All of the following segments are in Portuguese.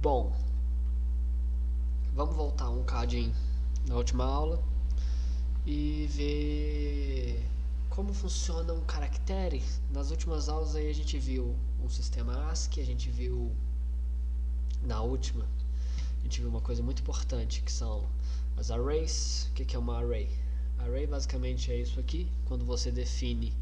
Bom, vamos voltar um cadinho na última aula e ver como funciona um caractere. Nas últimas aulas aí a gente viu um sistema ASCII, a gente viu na última, a gente viu uma coisa muito importante que são as arrays. O que é uma array? Array basicamente é isso aqui, quando você define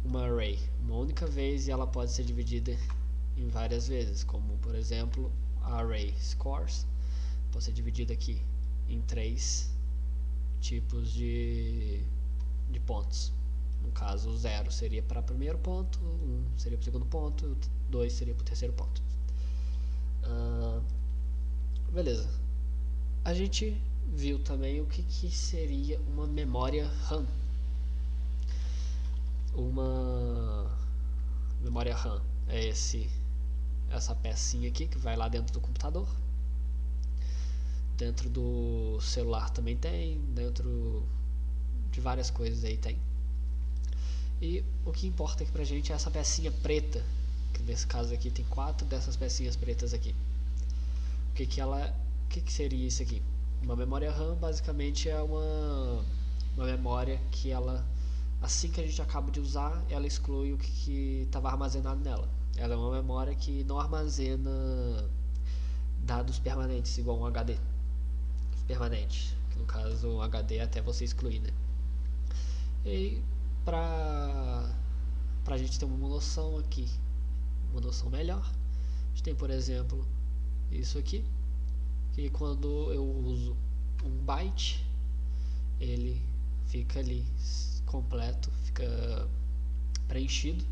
uma array uma única vez e ela pode ser dividida em várias vezes, como por exemplo a array scores pode ser dividida aqui em 3 tipos de pontos. No caso, 0 seria para o primeiro ponto, 1 seria para o segundo ponto, 2 seria para o terceiro ponto. Beleza. A gente viu também o que seria uma memória RAM. Uma memória RAM é essa pecinha aqui que vai lá dentro do computador. Dentro do celular também tem, dentro de várias coisas aí tem. E o que importa aqui pra gente é essa pecinha preta, que nesse caso aqui tem 4 dessas pecinhas pretas aqui. O que seria isso aqui? Uma memória RAM basicamente é uma memória que ela, assim que a gente acaba de usar, ela exclui o que estava armazenado nela. Ela é uma memória que não armazena dados permanentes, igual um HD permanente, que no caso um HD é até você excluir, né? E pra gente ter uma noção aqui, uma noção melhor, a gente tem, por exemplo, isso aqui, que quando eu uso um byte, ele fica ali completo, fica preenchido,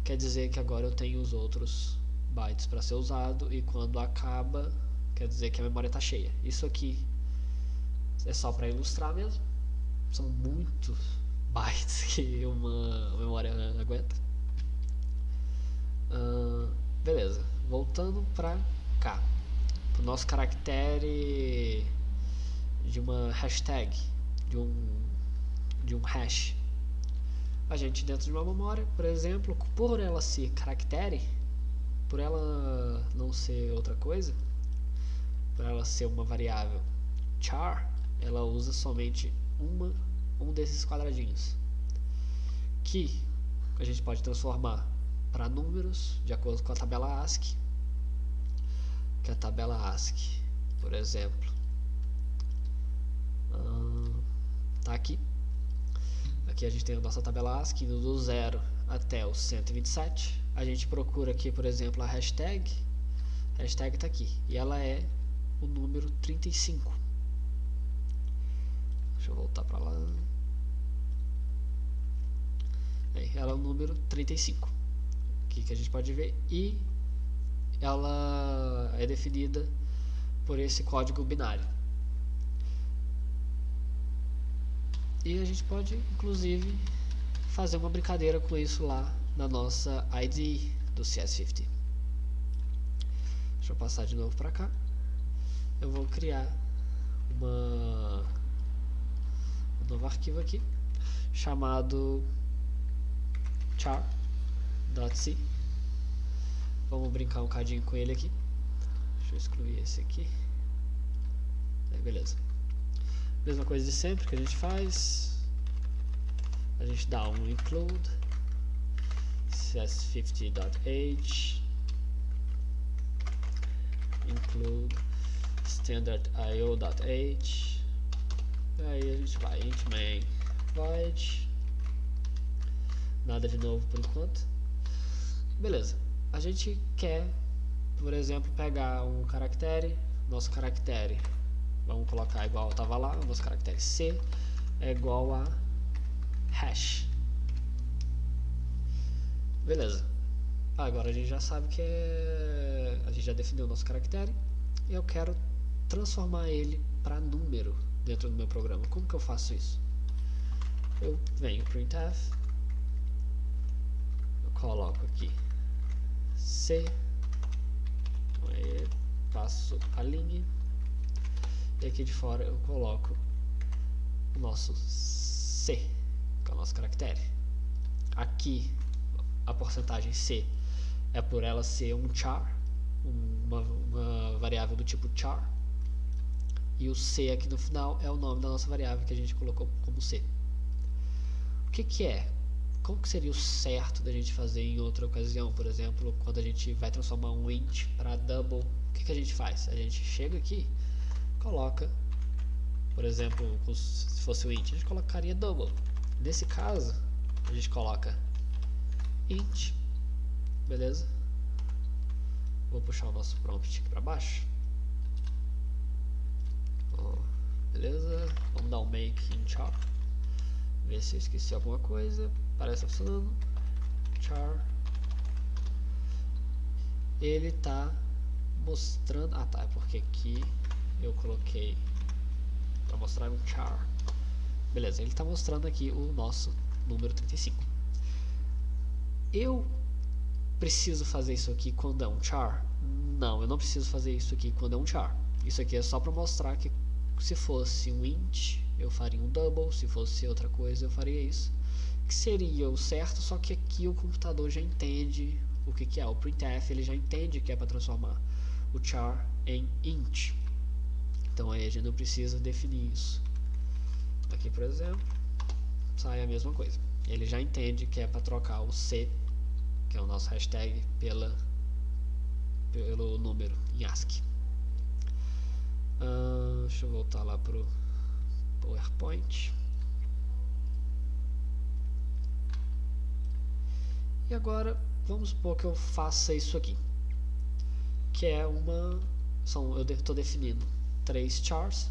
quer dizer que agora eu tenho os outros bytes para ser usado, e quando acaba, quer dizer que a memória está cheia. Isso aqui é só para ilustrar mesmo, são muitos bytes que uma memória aguenta. Beleza, voltando para cá, para o nosso caractere de uma hashtag, de um hash. A gente, dentro de uma memória, por exemplo, por ela ser caractere, por ela não ser outra coisa, por ela ser uma variável char, ela usa somente um desses quadradinhos, que a gente pode transformar para números de acordo com a tabela ASCII. Que a tabela ASCII, por exemplo, tá aqui. Aqui a gente tem a nossa tabela ASCII indo do 0 até o 127. A gente procura aqui, por exemplo, a hashtag. A hashtag tá aqui e ela é o número 35. Deixa eu voltar para lá. Ela é o número 35. Aqui que a gente pode ver. E ela é definida por esse código binário. E a gente pode, inclusive, fazer uma brincadeira com isso lá na nossa IDE do CS50. Deixa eu passar de novo para cá. Eu vou criar um novo arquivo aqui chamado char.c. Vamos brincar um cadinho com ele aqui. Deixa eu excluir esse aqui. Beleza. Mesma coisa de sempre que a gente faz. A gente dá um include cs50.age include standardIO.age. Aí a gente vai int main void. Nada de novo por enquanto. Beleza. A gente quer, por exemplo, pegar um caractere, nosso caractere, vamos colocar igual estava lá, nosso caractere C é igual a hash. Beleza. Agora a gente já sabe que a gente já definiu o nosso caractere e eu quero transformar ele para número dentro do meu programa. Como que eu faço isso? Eu venho printf, eu coloco aqui C, aí passo a linha e aqui de fora eu coloco o nosso C, que é o nosso caractere. aqui a porcentagem C é por ela ser um char, uma variável do tipo char, e o C aqui no final é o nome da nossa variável que a gente colocou como C. O que é? Como que seria o certo da gente fazer em outra ocasião? Por exemplo, quando a gente vai transformar um int para double, o que a gente faz? A gente chega aqui, coloca, por exemplo, se fosse o int, a gente colocaria double. Nesse caso, a gente coloca int, beleza? Vou puxar o nosso prompt aqui para baixo. Beleza? Vamos dar um make in char. Ver se eu esqueci alguma coisa. Parece funcionando. Char. Ele tá mostrando. Ah, tá. É porque aqui eu coloquei para mostrar um char. Beleza, ele tá mostrando aqui o nosso número 35. Eu preciso fazer isso aqui quando é um char? Não, eu não preciso fazer isso aqui quando é um char. Isso aqui é só para mostrar que se fosse um int, eu faria um double, se fosse outra coisa, eu faria isso. Que seria o certo, só que aqui o computador já entende o que é. O printf, ele já entende que é para transformar o char em int. Então aí a gente não precisa definir isso. Aqui, por exemplo, sai a mesma coisa. Ele já entende que é para trocar o C, que é o nosso hashtag, pelo número em ASCII. Deixa eu voltar lá pro PowerPoint. E agora vamos supor que eu faça isso aqui, que é eu estou definindo 3 chars,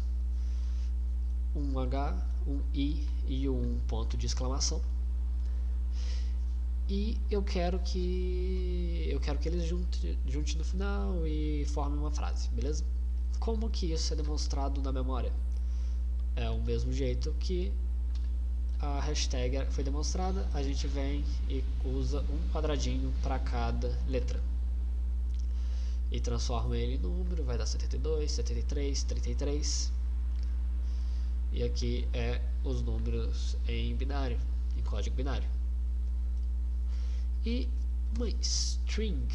um H, um I e um ponto de exclamação. E eu quero que eles juntem no final e formem uma frase, beleza? Como que isso é demonstrado na memória? É o mesmo jeito que a hashtag foi demonstrada, a gente vem e usa um quadradinho para cada letra. E transforma ele em número, vai dar 72, 73, 33. E aqui é os números em binário, em código binário. E uma string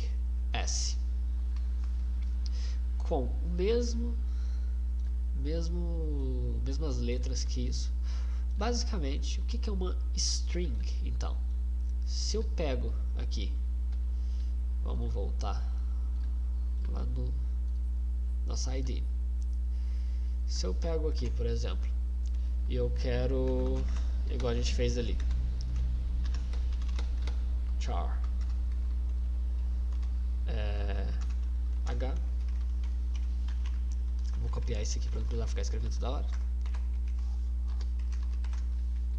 S com mesmas letras que isso. Basicamente, o que é uma string? Então, se eu pego aqui, vamos voltar lá no nossa ID. Se eu pego aqui, por exemplo, e eu quero, igual a gente fez ali, char H, vou copiar isso aqui para não precisar ficar escrevendo toda hora.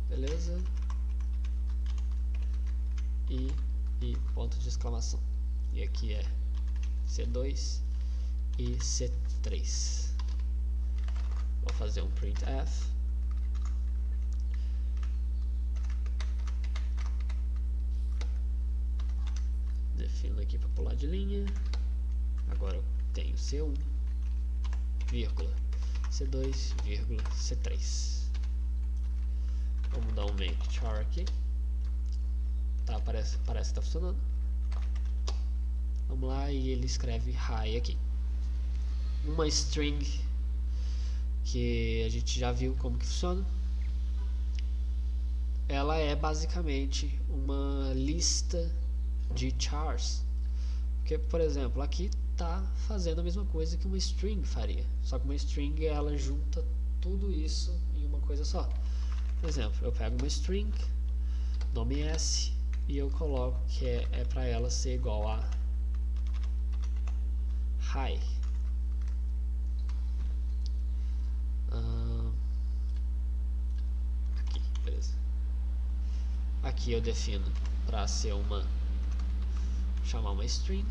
Beleza? E ponto de exclamação. E aqui é C2 e C3. Vou fazer um printf. Defino aqui para pular de linha. Agora eu tenho C1, vírgula, C2, vírgula, C3. Vamos dar um make char aqui. Tá, parece que está funcionando. Vamos lá, e ele escreve hi aqui. Uma string que a gente já viu como que funciona. Ela é basicamente uma lista de chars. Porque, por exemplo, aqui está fazendo a mesma coisa que uma string faria. Só que uma string, ela junta tudo isso em uma coisa só. Por exemplo, eu pego uma string, nome S, e eu coloco que é para ela ser igual a hi. Aqui, beleza. Aqui eu defino para ser chamar uma string,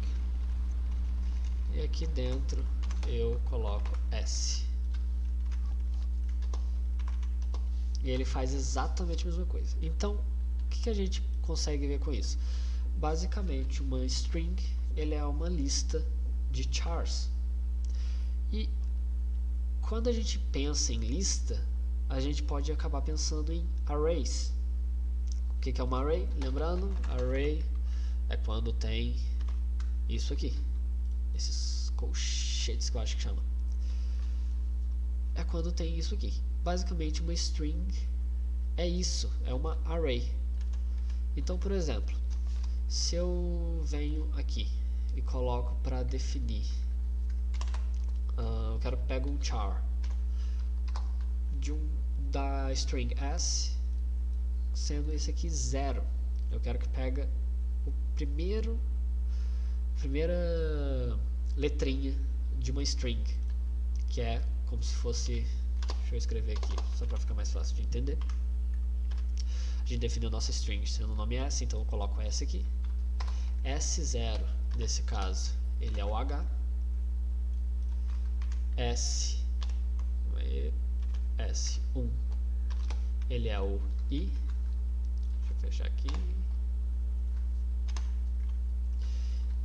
e aqui dentro eu coloco S. E ele faz exatamente a mesma coisa. Então, o que a gente consegue ver com isso? Basicamente, uma string, ele é uma lista de chars. E quando a gente pensa em lista, a gente pode acabar pensando em arrays. que é uma array? Lembrando, array é quando tem isso aqui, esses colchetes que eu acho que chama. É quando tem isso aqui. Basicamente uma string é isso, é uma array. Então, por exemplo, se eu venho aqui e coloco para definir, eu quero que pegue um char da string s, sendo esse aqui 0. Eu quero que pegue o primeira letrinha de uma string, que é como se fosse, deixa eu escrever aqui só para ficar mais fácil de entender. A gente definiu nossa string sendo o nome s, então eu coloco s aqui. S0 nesse caso ele é o h, S1 ele é o i, deixa eu fechar aqui,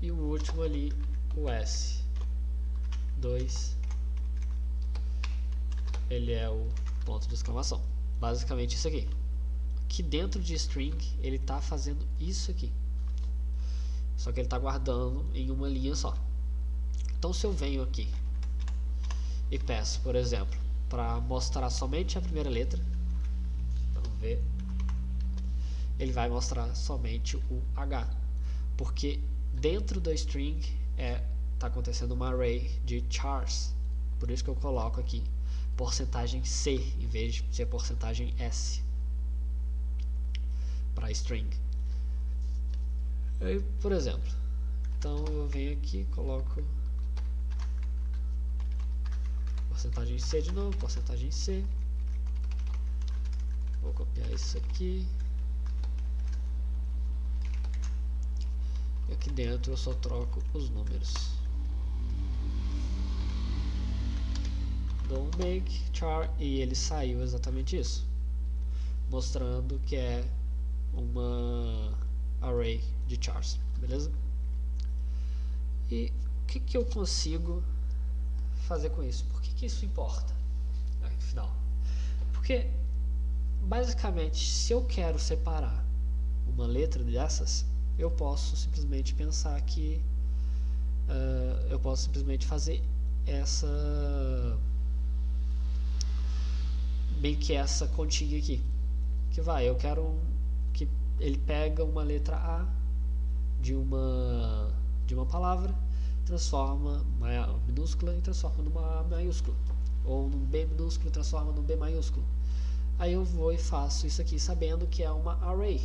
e o último ali, o S2, ele é o ponto de exclamação. Basicamente isso aqui. Aqui dentro de string ele está fazendo isso aqui, só que ele está guardando em uma linha só. Então se eu venho aqui e peço, por exemplo, para mostrar somente a primeira letra, vamos ver, ele vai mostrar somente o H, porque dentro da string está acontecendo uma array de chars, por isso que eu coloco aqui porcentagem C em vez de ser porcentagem S para string. Aí, por exemplo, então eu venho aqui, coloco porcentagem C de novo, porcentagem C, vou copiar isso aqui, e aqui dentro eu só troco os números. Dou um make char e ele saiu exatamente isso, mostrando que é uma array de chars, beleza? E o que eu consigo fazer com isso? Por que isso importa no final? Porque basicamente, se eu quero separar uma letra dessas, eu posso simplesmente pensar que eu posso simplesmente fazer bem que essa continha aqui, que vai, eu quero que ele pega uma letra A de uma palavra, transforma uma minúscula e transforma numa maiúscula, ou num B minúsculo e transforma num B maiúsculo. Aí eu vou e faço isso aqui sabendo que é uma array,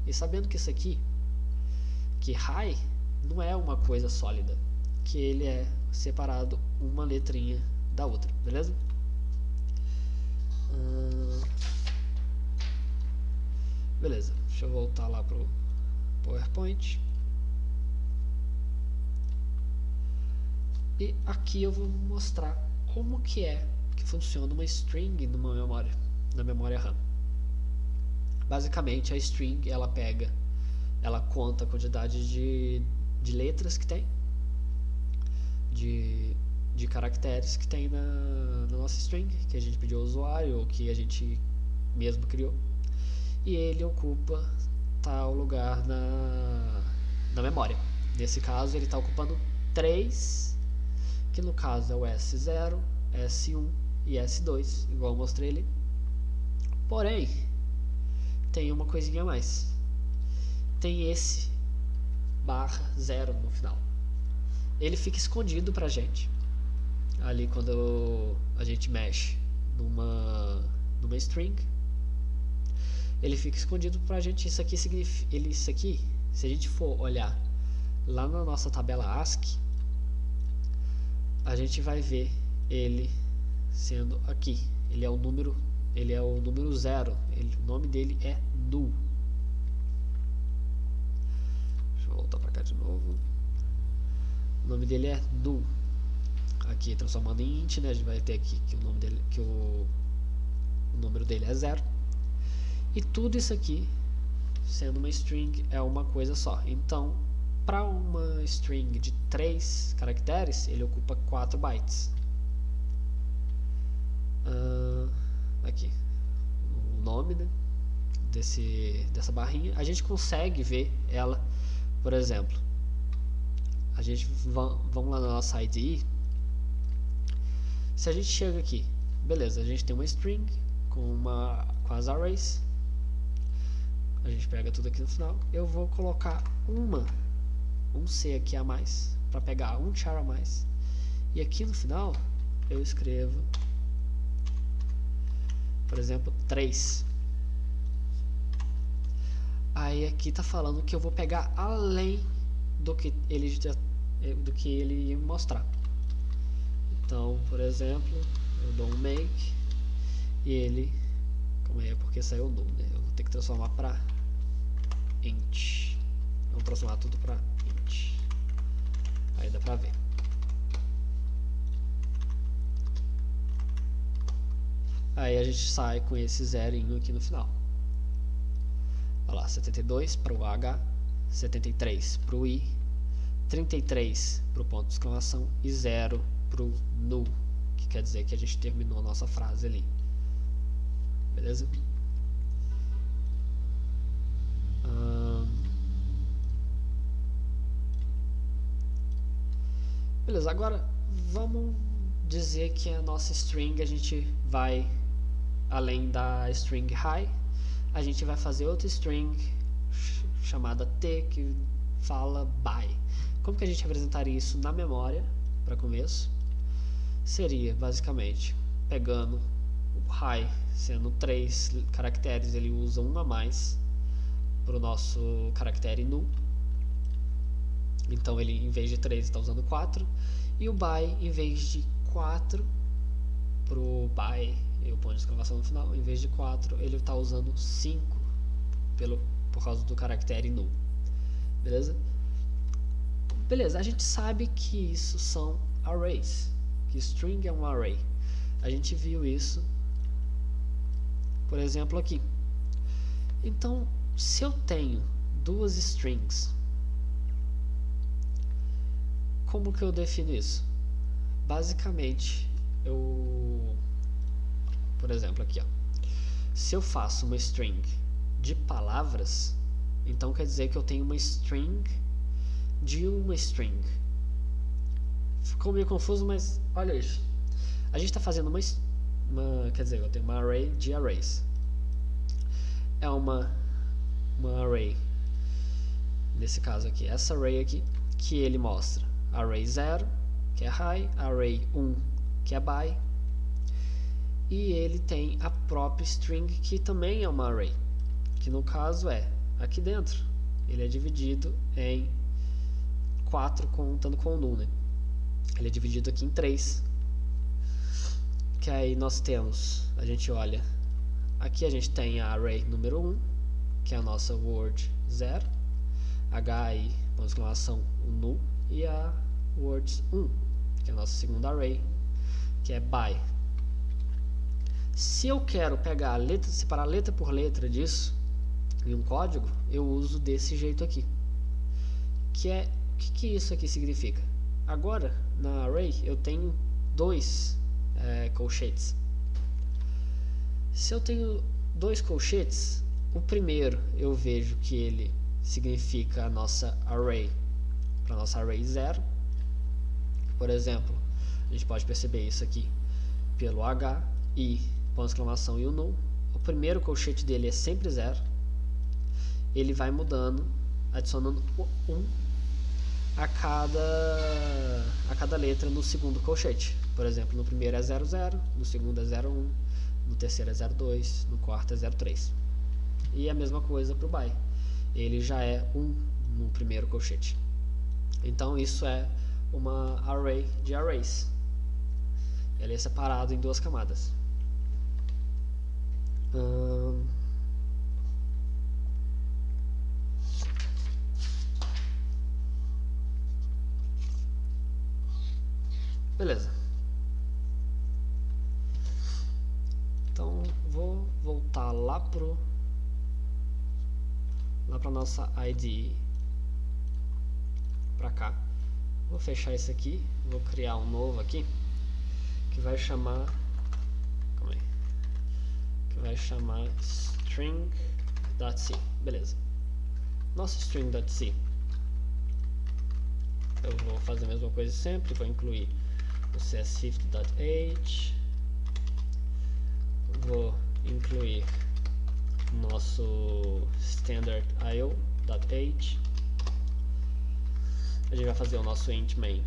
e sabendo que isso aqui, que high, não é uma coisa sólida, que ele é separado uma letrinha da outra, beleza? Beleza, deixa eu voltar lá pro PowerPoint. E aqui eu vou mostrar como que funciona uma string na memória RAM. Basicamente a string ela conta a quantidade de letras que tem, de caracteres que tem na nossa string, que a gente pediu ao usuário ou que a gente mesmo criou, e ele ocupa tal lugar na memória. Nesse caso ele está ocupando 3, que no caso é o S0, S1 e S2, igual eu mostrei ali. Porém, tem uma coisinha a mais. Tem esse /0 no final. Ele fica escondido pra gente ali quando a gente mexe numa string. Ele fica escondido pra gente. Isso aqui significa, isso aqui, se a gente for olhar lá na nossa tabela ASCII, a gente vai ver ele sendo aqui. Ele é o número 0. O nome dele é null. Deixa eu voltar pra cá de novo. O nome dele é null. Aqui transformando em int, né? A gente vai ter aqui que o nome dele, que o número dele é 0. E tudo isso aqui, sendo uma string, é uma coisa só. Então, para uma string de 3 caracteres, ele ocupa 4 bytes. Aqui, o nome, né, dessa barrinha, a gente consegue ver ela, por exemplo, a gente vamos lá na nossa IDE. Se a gente chega aqui, beleza, a gente tem uma string com as arrays, a gente pega tudo aqui no final. Eu vou colocar um C aqui a mais, para pegar um char a mais, e aqui no final eu escrevo, por exemplo, 3. Aí aqui tá falando que eu vou pegar além do que ele ia me mostrar. Então, por exemplo, eu dou um make e ele, como é porque saiu null, né? Eu vou ter que transformar para int. Vamos transformar tudo para int. Aí dá pra ver. Aí a gente sai com esse zerinho aqui no final. Olha lá, 72 para o H, 73 para o I, 33 para o ponto de exclamação e 0 para o null, que quer dizer que a gente terminou a nossa frase ali. Beleza? Beleza, agora vamos dizer que a nossa string, a gente vai além da string high, a gente vai fazer outra string chamada t, que fala by. Como que a gente representaria isso na memória, para começo? Seria basicamente pegando o high, sendo 3 caracteres, ele usa 1 a mais para o nosso caractere null. Então ele, em vez de 3, está usando 4. E o by, em vez de 4 para o by, e o ponto de exclamação no final, em vez de 4, ele está usando 5 por causa do caractere null. Beleza? Beleza, a gente sabe que isso são arrays, que string é um array. A gente viu isso, por exemplo, aqui. Então, se eu tenho duas strings, como que eu defino isso? Basicamente, por exemplo, aqui, ó, se eu faço uma string de palavras, então quer dizer que eu tenho uma string de uma string. Ficou meio confuso, mas olha isso. A gente está fazendo quer dizer, eu tenho uma array de arrays. É uma array, nesse caso aqui, essa array aqui, que ele mostra array 0, que é high, array 1, que é by, e ele tem a própria string, que também é uma array, que no caso é aqui dentro. Ele é dividido em 4, contando com o null, né? Ele é dividido aqui em 3, que aí nós temos, a gente olha, aqui a gente tem a array número 1, que é a nossa word 0, hi, com exclamação, o null, e a words 1, que é a nossa segunda array, que é by. Se eu quero pegar a letra, separar letra por letra disso em um código, eu uso desse jeito aqui, o que isso aqui significa? Agora, na array, eu tenho 2 colchetes. Se eu tenho 2 colchetes, o primeiro eu vejo que ele significa a nossa array, para nossa array 0. Por exemplo, a gente pode perceber isso aqui pelo H, I, ponto de exclamação e o null. O primeiro colchete dele é sempre 0. Ele vai mudando, adicionando 1 a cada letra no segundo colchete. Por exemplo, no primeiro é 00, no segundo é 01, no terceiro é 02, no quarto é 03. E a mesma coisa para o by. Ele já é 1 no primeiro colchete. Então isso é uma array de arrays. Ele é separado em 2 camadas. Beleza. Então vou voltar lá para nossa IDE, para cá. Vou fechar isso aqui, vou criar um novo aqui que vai chamar, string .c, beleza. Nosso string.c, eu vou fazer a mesma coisa sempre, vou incluir o cs50.h, vou incluir nosso standard io.h, a gente vai fazer o nosso int main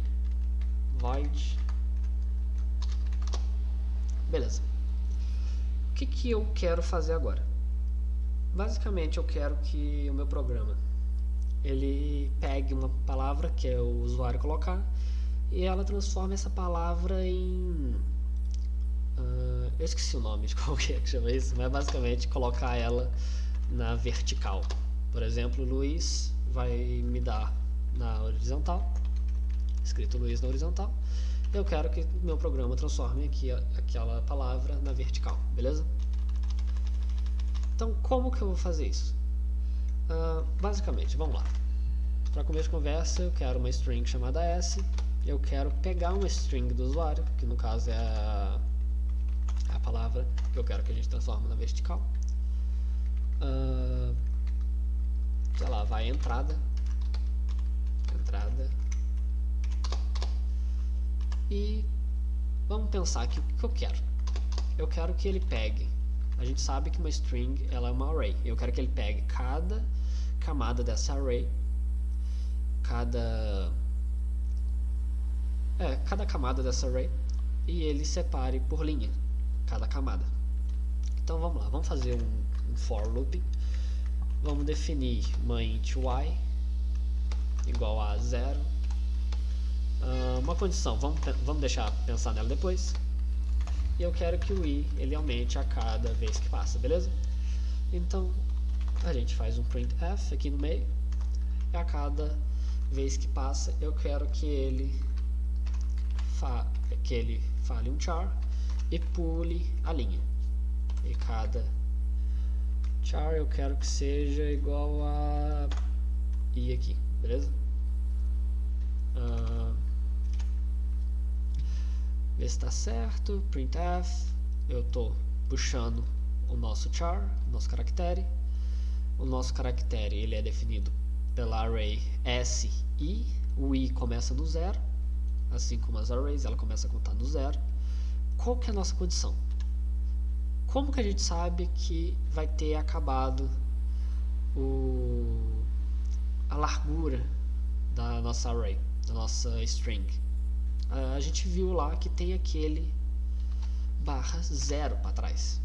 void, beleza. O que eu quero fazer agora? Basicamente eu quero que o meu programa ele pegue uma palavra que é o usuário colocar e ela transforme essa palavra em eu esqueci o nome de qual que chama isso, mas basicamente colocar ela na vertical. Por exemplo, Luiz vai me dar na horizontal, escrito Luiz na horizontal. Eu quero que meu programa transforme aqui aquela palavra na vertical, beleza? Então, como que eu vou fazer isso? Basicamente, vamos lá. Para começo de conversa, eu quero uma string chamada s. Eu quero pegar uma string do usuário, que no caso é a palavra que eu quero que a gente transforme na vertical. Sei lá, vai entrada. E vamos pensar aqui o que eu quero. Eu quero que ele pegue. A gente sabe que uma string ela é uma array. Eu quero que ele pegue cada camada dessa array, cada camada dessa array, e ele separe por linha cada camada. Então vamos lá, vamos fazer um for looping. Vamos definir uma int y igual a 0. Uma condição, vamos deixar pensar nela depois. E eu quero que o i ele aumente a cada vez que passa, beleza? Então a gente faz um printf aqui no meio, e a cada vez que passa eu quero que ele fale um char e pule a linha. E cada char eu quero que seja igual a i aqui, beleza? Ver se está certo, printf, eu estou puxando o nosso char, o nosso caractere. O nosso caractere ele é definido pela array s i, o i começa no 0, assim como as arrays, ela começa a contar no 0. Qual que é a nossa condição? Como que a gente sabe que vai ter acabado a largura da nossa array, da nossa string? A gente viu lá que tem aquele /0 para trás.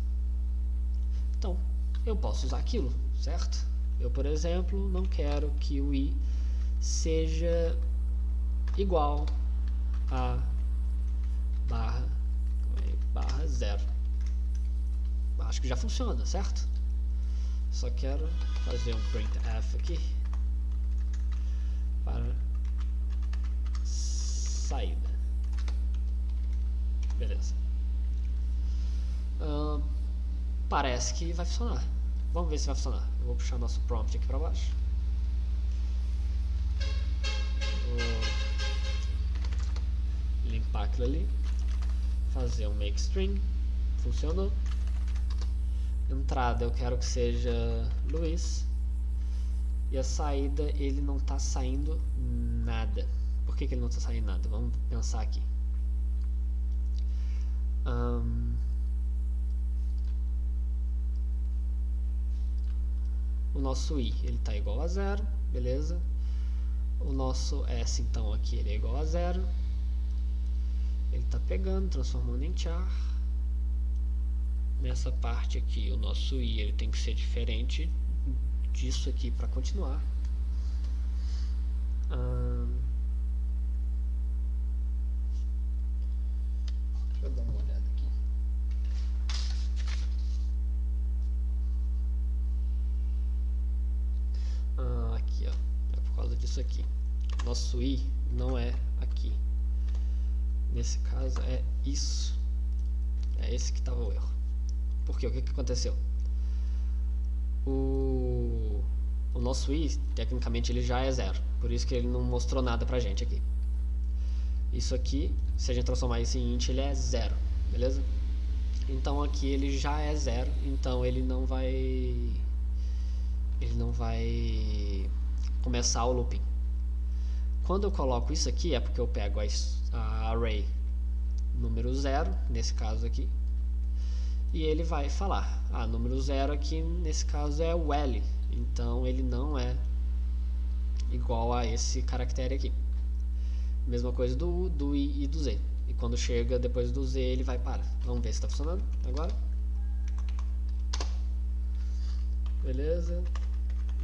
Então, eu posso usar aquilo, certo? Eu, por exemplo, não quero que o i seja igual a /0. Acho que já funciona, certo? Só quero fazer um printf aqui para saída. Beleza. Parece que vai funcionar. Vamos ver se vai funcionar. Eu vou puxar nosso prompt aqui para baixo. Vou limpar aquilo ali. Fazer um make string. Funcionou. Entrada eu quero que seja Luiz. E a saída ele não está saindo nada. Por que ele não está saindo nada? Vamos pensar aqui. O nosso i ele está igual a 0, beleza? O nosso s então aqui ele é igual a 0. Ele está pegando, transformando em char. Nessa parte aqui o nosso i ele tem que ser diferente disso aqui para continuar. Deixa eu dar uma olhada aqui. Aqui, ó. É por causa disso aqui. Nosso i não é aqui. Nesse caso é isso. É esse que estava o erro. Por quê? O que aconteceu? O nosso i, tecnicamente, ele já é 0. Por isso que ele não mostrou nada pra gente aqui. Isso aqui, se a gente transformar isso em int, ele é 0, beleza? Então aqui ele já é 0, então ele não vai não vai começar o looping. Quando eu coloco isso aqui é porque eu pego a array número 0, nesse caso aqui, e ele vai falar, número 0 aqui nesse caso é o L, então ele não é igual a esse caractere aqui. Mesma coisa do U, do I e do Z. E quando chega depois do Z ele vai para. Vamos ver se está funcionando agora. Beleza.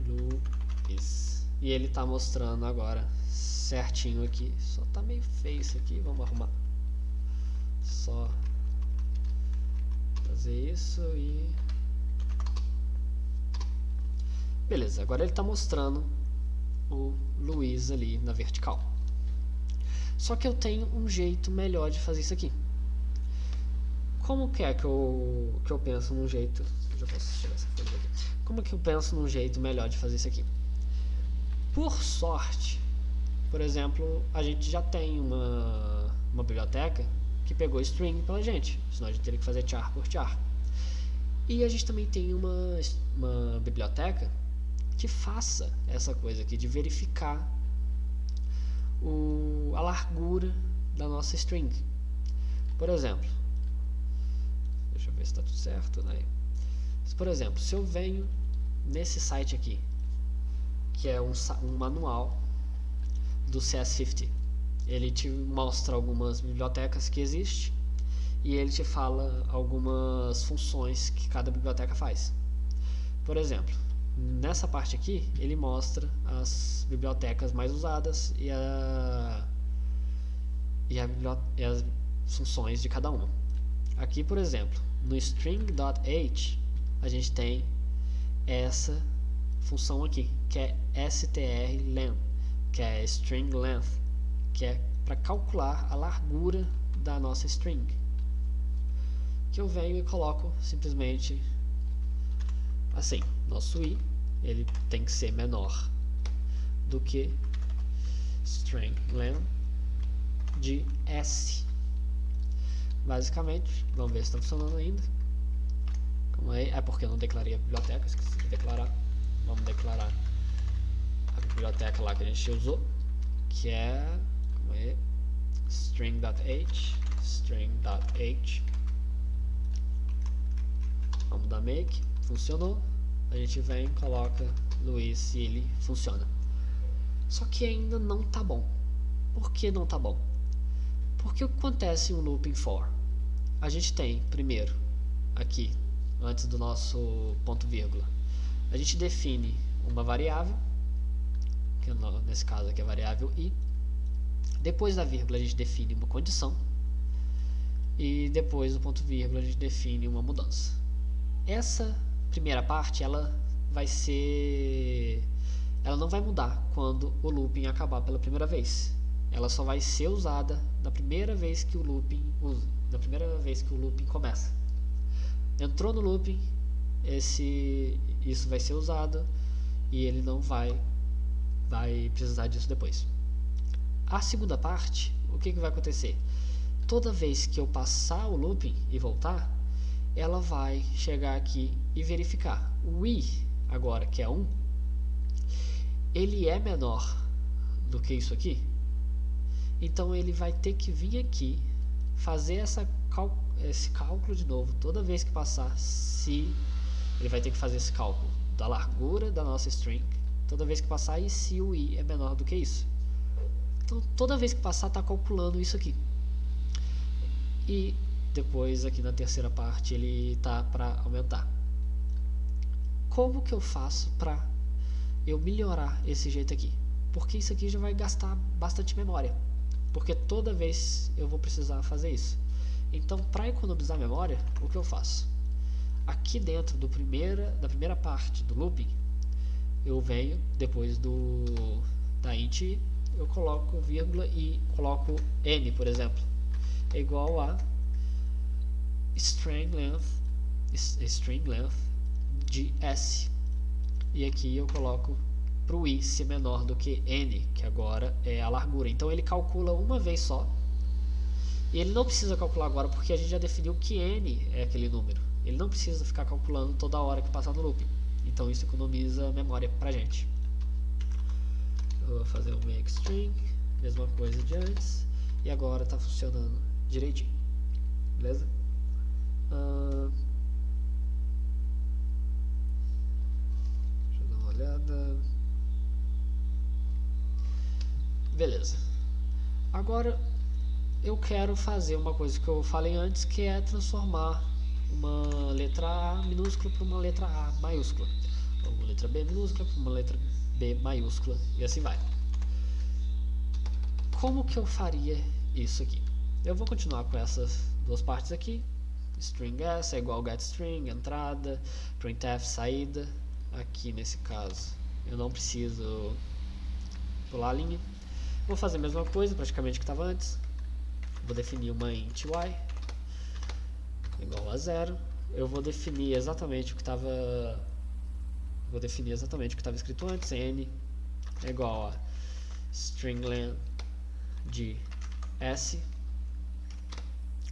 Luiz. E ele está mostrando agora certinho aqui. Só tá meio feio isso aqui. Vamos arrumar. Só fazer isso e... Beleza, agora ele está mostrando o Luiz ali na vertical. Só que eu tenho um jeito melhor de fazer isso aqui. Como que é que eu penso num jeito... Já posso tirar essa folha daqui. Como que eu penso num jeito melhor de fazer isso aqui? Por sorte, por exemplo, a gente já tem uma biblioteca que pegou string pela gente, senão a gente teria que fazer char por char. E a gente também tem uma biblioteca que faça essa coisa aqui de verificar a largura da nossa string. Por exemplo, deixa eu ver se está tudo certo, né? Por exemplo, se eu venho nesse site aqui, que é um manual do CS50, ele te mostra algumas bibliotecas que existem e ele te fala algumas funções que cada biblioteca faz. Por exemplo, nessa parte aqui ele mostra as bibliotecas mais usadas e as funções de cada uma. Aqui, por exemplo, no string.h a gente tem essa função aqui, que é strlen, que é string length, que é para calcular a largura da nossa string. Que eu venho e coloco simplesmente assim, nosso i, ele tem que ser menor do que string len de s. Basicamente, vamos ver se está funcionando ainda. É porque eu não declarei a biblioteca, esqueci de declarar. Vamos declarar a biblioteca lá que a gente usou, que é string.h. Vamos dar make, funcionou. A gente vem, coloca Luiz e ele funciona. Só que ainda não tá bom. Por que não tá bom? Porque o que acontece em um looping for? A gente tem, primeiro, aqui, antes do nosso ponto vírgula, a gente define uma variável, que nesse caso aqui é a variável i. Depois da vírgula a gente define uma condição e depois do ponto vírgula a gente define uma mudança. Essa primeira parte ela não vai mudar quando o looping acabar pela primeira vez. Ela só vai ser usada na primeira vez que o looping começa. Entrou no looping, isso vai ser usado e ele não vai precisar disso depois. A segunda parte, o que vai acontecer? Toda vez que eu passar o looping e voltar, ela vai chegar aqui e verificar. O i, agora que é 1, ele é menor do que isso aqui, então ele vai ter que vir aqui fazer esse cálculo de novo. Toda vez que passar, ele vai ter que fazer esse cálculo da largura da nossa string, toda vez que passar, e se o i é menor do que isso. Então toda vez que passar está calculando isso aqui. E depois aqui na terceira parte ele está para aumentar. Como que eu faço para eu melhorar esse jeito aqui? Porque isso aqui já vai gastar bastante memória, porque toda vez eu vou precisar fazer isso. Então, para economizar memória, o que eu faço? Aqui dentro da primeira parte do looping, eu venho, depois da int, eu coloco vírgula e coloco n, por exemplo, é igual a string length de s. E aqui eu coloco para o i ser menor do que n, que agora é a largura. Então ele calcula uma vez só. E ele não precisa calcular agora porque a gente já definiu que n é aquele número. Ele não precisa ficar calculando toda hora que passar no looping. Então isso economiza memória pra gente. Eu vou fazer um make string, mesma coisa de antes, e agora tá funcionando direitinho, beleza? Deixa eu dar uma olhada. Beleza. Agora eu quero fazer uma coisa que eu falei antes, que é transformar uma letra A minúscula para uma letra A maiúscula, ou uma letra B minúscula para uma letra B maiúscula, e assim vai. Como que eu faria isso aqui? Eu vou continuar com essas duas partes aqui. String S é igual getString, entrada, printf, saída. Aqui nesse caso eu não preciso pular a linha. Vou fazer a mesma coisa praticamente que estava antes. Vou definir uma int y igual a 0. Eu vou definir exatamente o que estava escrito antes. N é igual a stringlen de S.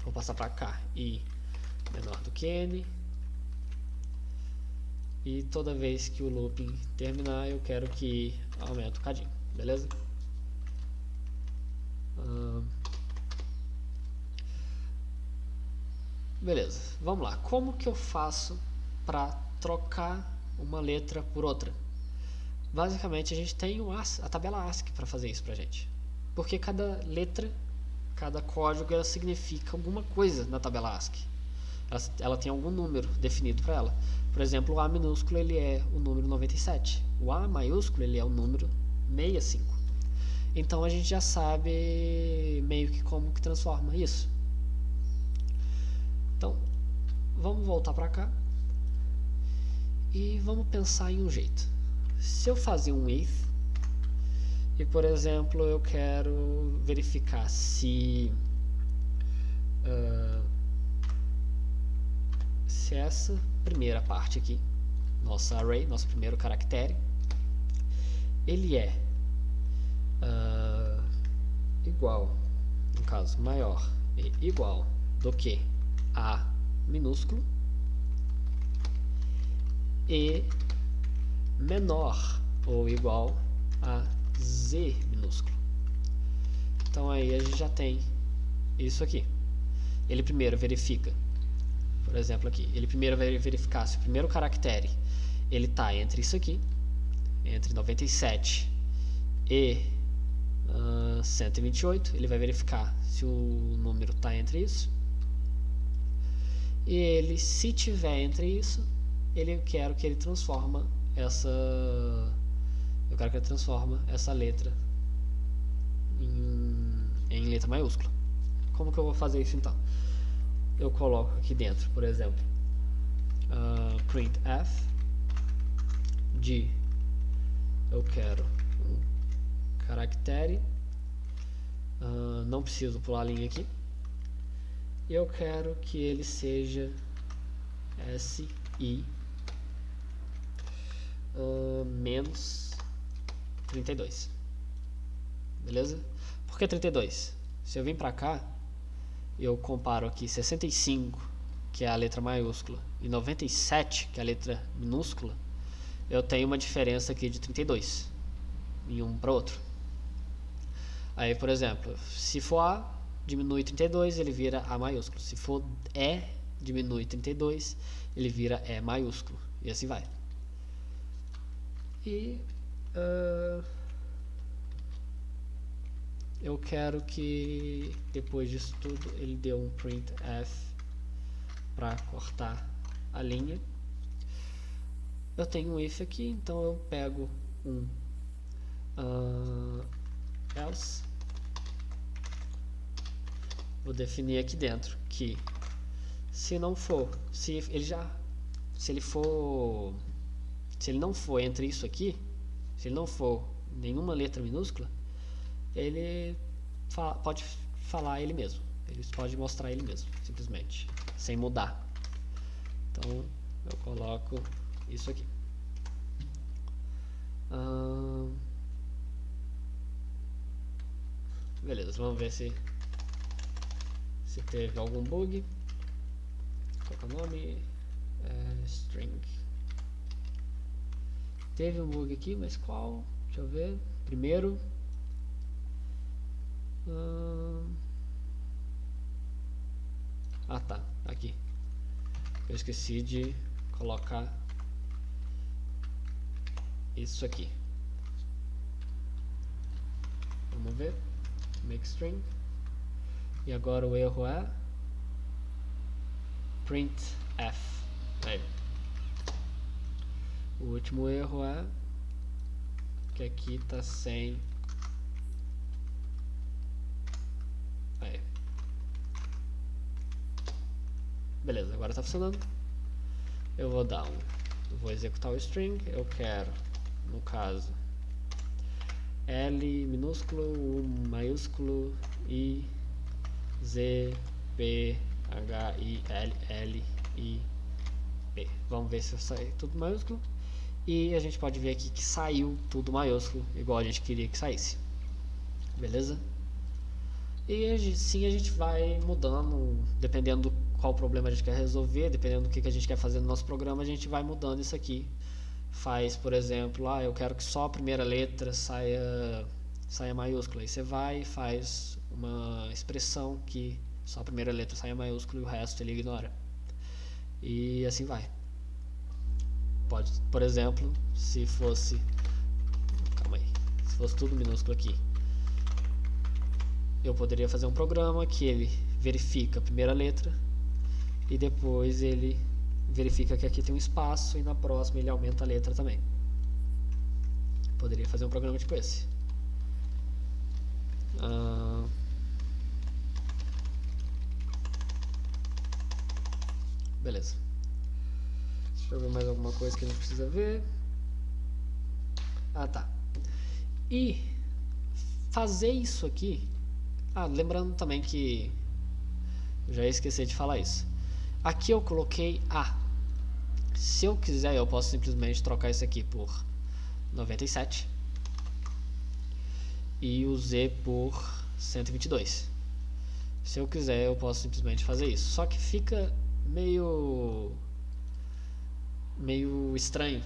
Vou passar para cá, i menor do que n. E toda vez que o looping terminar, eu quero que aumente um cadinho, beleza? Beleza, vamos lá. Como que eu faço para trocar uma letra por outra? Basicamente a gente tem a tabela ASCII para fazer isso pra gente. Porque cada letra, cada código, ela significa alguma coisa na tabela ASCII. Ela tem algum número definido para ela. Por exemplo, o A minúsculo ele é o número 97. O A maiúsculo ele é o número 65. Então a gente já sabe meio que como que transforma isso. Então, vamos voltar para cá e vamos pensar em um jeito. Se eu fazer um if e, por exemplo, eu quero verificar se essa primeira parte aqui, nossa array, nosso primeiro caractere, ele é igual, no caso, maior e igual do que A minúsculo e menor ou igual a Z minúsculo. Então aí a gente já tem isso aqui. Ele primeiro verifica, por exemplo aqui, ele primeiro vai verificar se o primeiro caractere ele está entre isso aqui, entre 97 e 128, ele vai verificar se o número está entre isso. E ele, se tiver entre isso, eu quero que ele transforma essa letra em letra maiúscula. Como que eu vou fazer isso então? Eu coloco aqui dentro, por exemplo, printf de eu quero um caractere, não preciso pular a linha aqui. Eu quero que ele seja SI menos 32. Beleza? Por que 32? Se eu vim pra cá, eu comparo aqui 65, que é a letra maiúscula, e 97, que é a letra minúscula, eu tenho uma diferença aqui de 32 em um para outro. Aí, por exemplo, se for A, diminui 32, ele vira A maiúsculo. Se for E, diminui 32, ele vira E maiúsculo. E assim vai. E eu quero que depois disso tudo ele dê um printf para cortar a linha. Eu tenho um if aqui, então eu pego um else. Vou definir aqui dentro que se não for, se ele não for entre isso aqui, se ele não for nenhuma letra minúscula, ele pode falar ele mesmo. Ele pode mostrar ele mesmo, simplesmente, sem mudar. Então eu coloco isso aqui. Beleza, vamos ver se teve algum bug. Qual é o nome? String Teve um bug aqui, mas qual? Deixa eu ver. Primeiro. Ah tá, aqui. Eu esqueci de colocar isso aqui. Vamos ver. Make string. E agora o erro é printf. Aí. O último erro é que aqui tá sem. Aí. Beleza, agora tá funcionando. Eu vou dar vou executar o string. Eu quero, no caso, L minúsculo, U maiúsculo, I, Z, P, H, I, L, I, P. Vamos ver se sai tudo maiúsculo. E a gente pode ver aqui que saiu tudo maiúsculo, igual a gente queria que saísse. Beleza? E assim a gente vai mudando, dependendo do qual problema a gente quer resolver, dependendo do que a gente quer fazer no nosso programa, a gente vai mudando isso aqui. Faz, por exemplo, eu quero que só a primeira letra saia maiúscula. Aí você vai e faz uma expressão que só a primeira letra saia maiúscula e o resto ele ignora. E assim vai. Pode, por exemplo, se fosse tudo minúsculo aqui, eu poderia fazer um programa que ele verifica a primeira letra e depois ele verifica que aqui tem um espaço e na próxima ele aumenta a letra também. Poderia fazer um programa tipo esse. Beleza. Deixa eu ver mais alguma coisa que a gente precisa ver. Ah, tá. E fazer isso aqui. Lembrando também que eu já esqueci de falar isso. Aqui eu coloquei A. Se eu quiser, eu posso simplesmente trocar isso aqui por 97 e o Z por 122. Se eu quiser, eu posso simplesmente fazer isso. Só que fica meio estranho.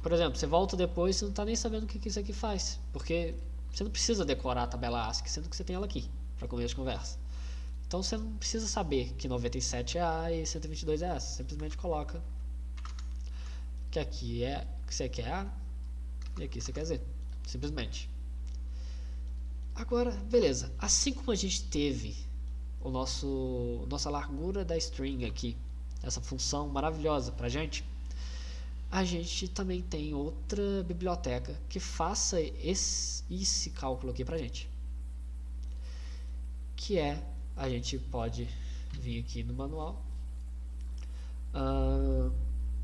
Por exemplo, você volta depois e você não está nem sabendo o que isso aqui faz, porque você não precisa decorar a tabela ASCII, sendo que você tem ela aqui para começo de conversa. Então você não precisa saber que 97 é A e 122 é S. Simplesmente coloca que aqui é que você quer A e aqui você quer Z. Simplesmente. Agora, beleza. Assim como a gente teve nossa largura da string aqui, essa função maravilhosa pra gente, a gente também tem outra biblioteca que faça esse cálculo aqui pra gente. Que é, a gente pode vir aqui no manual.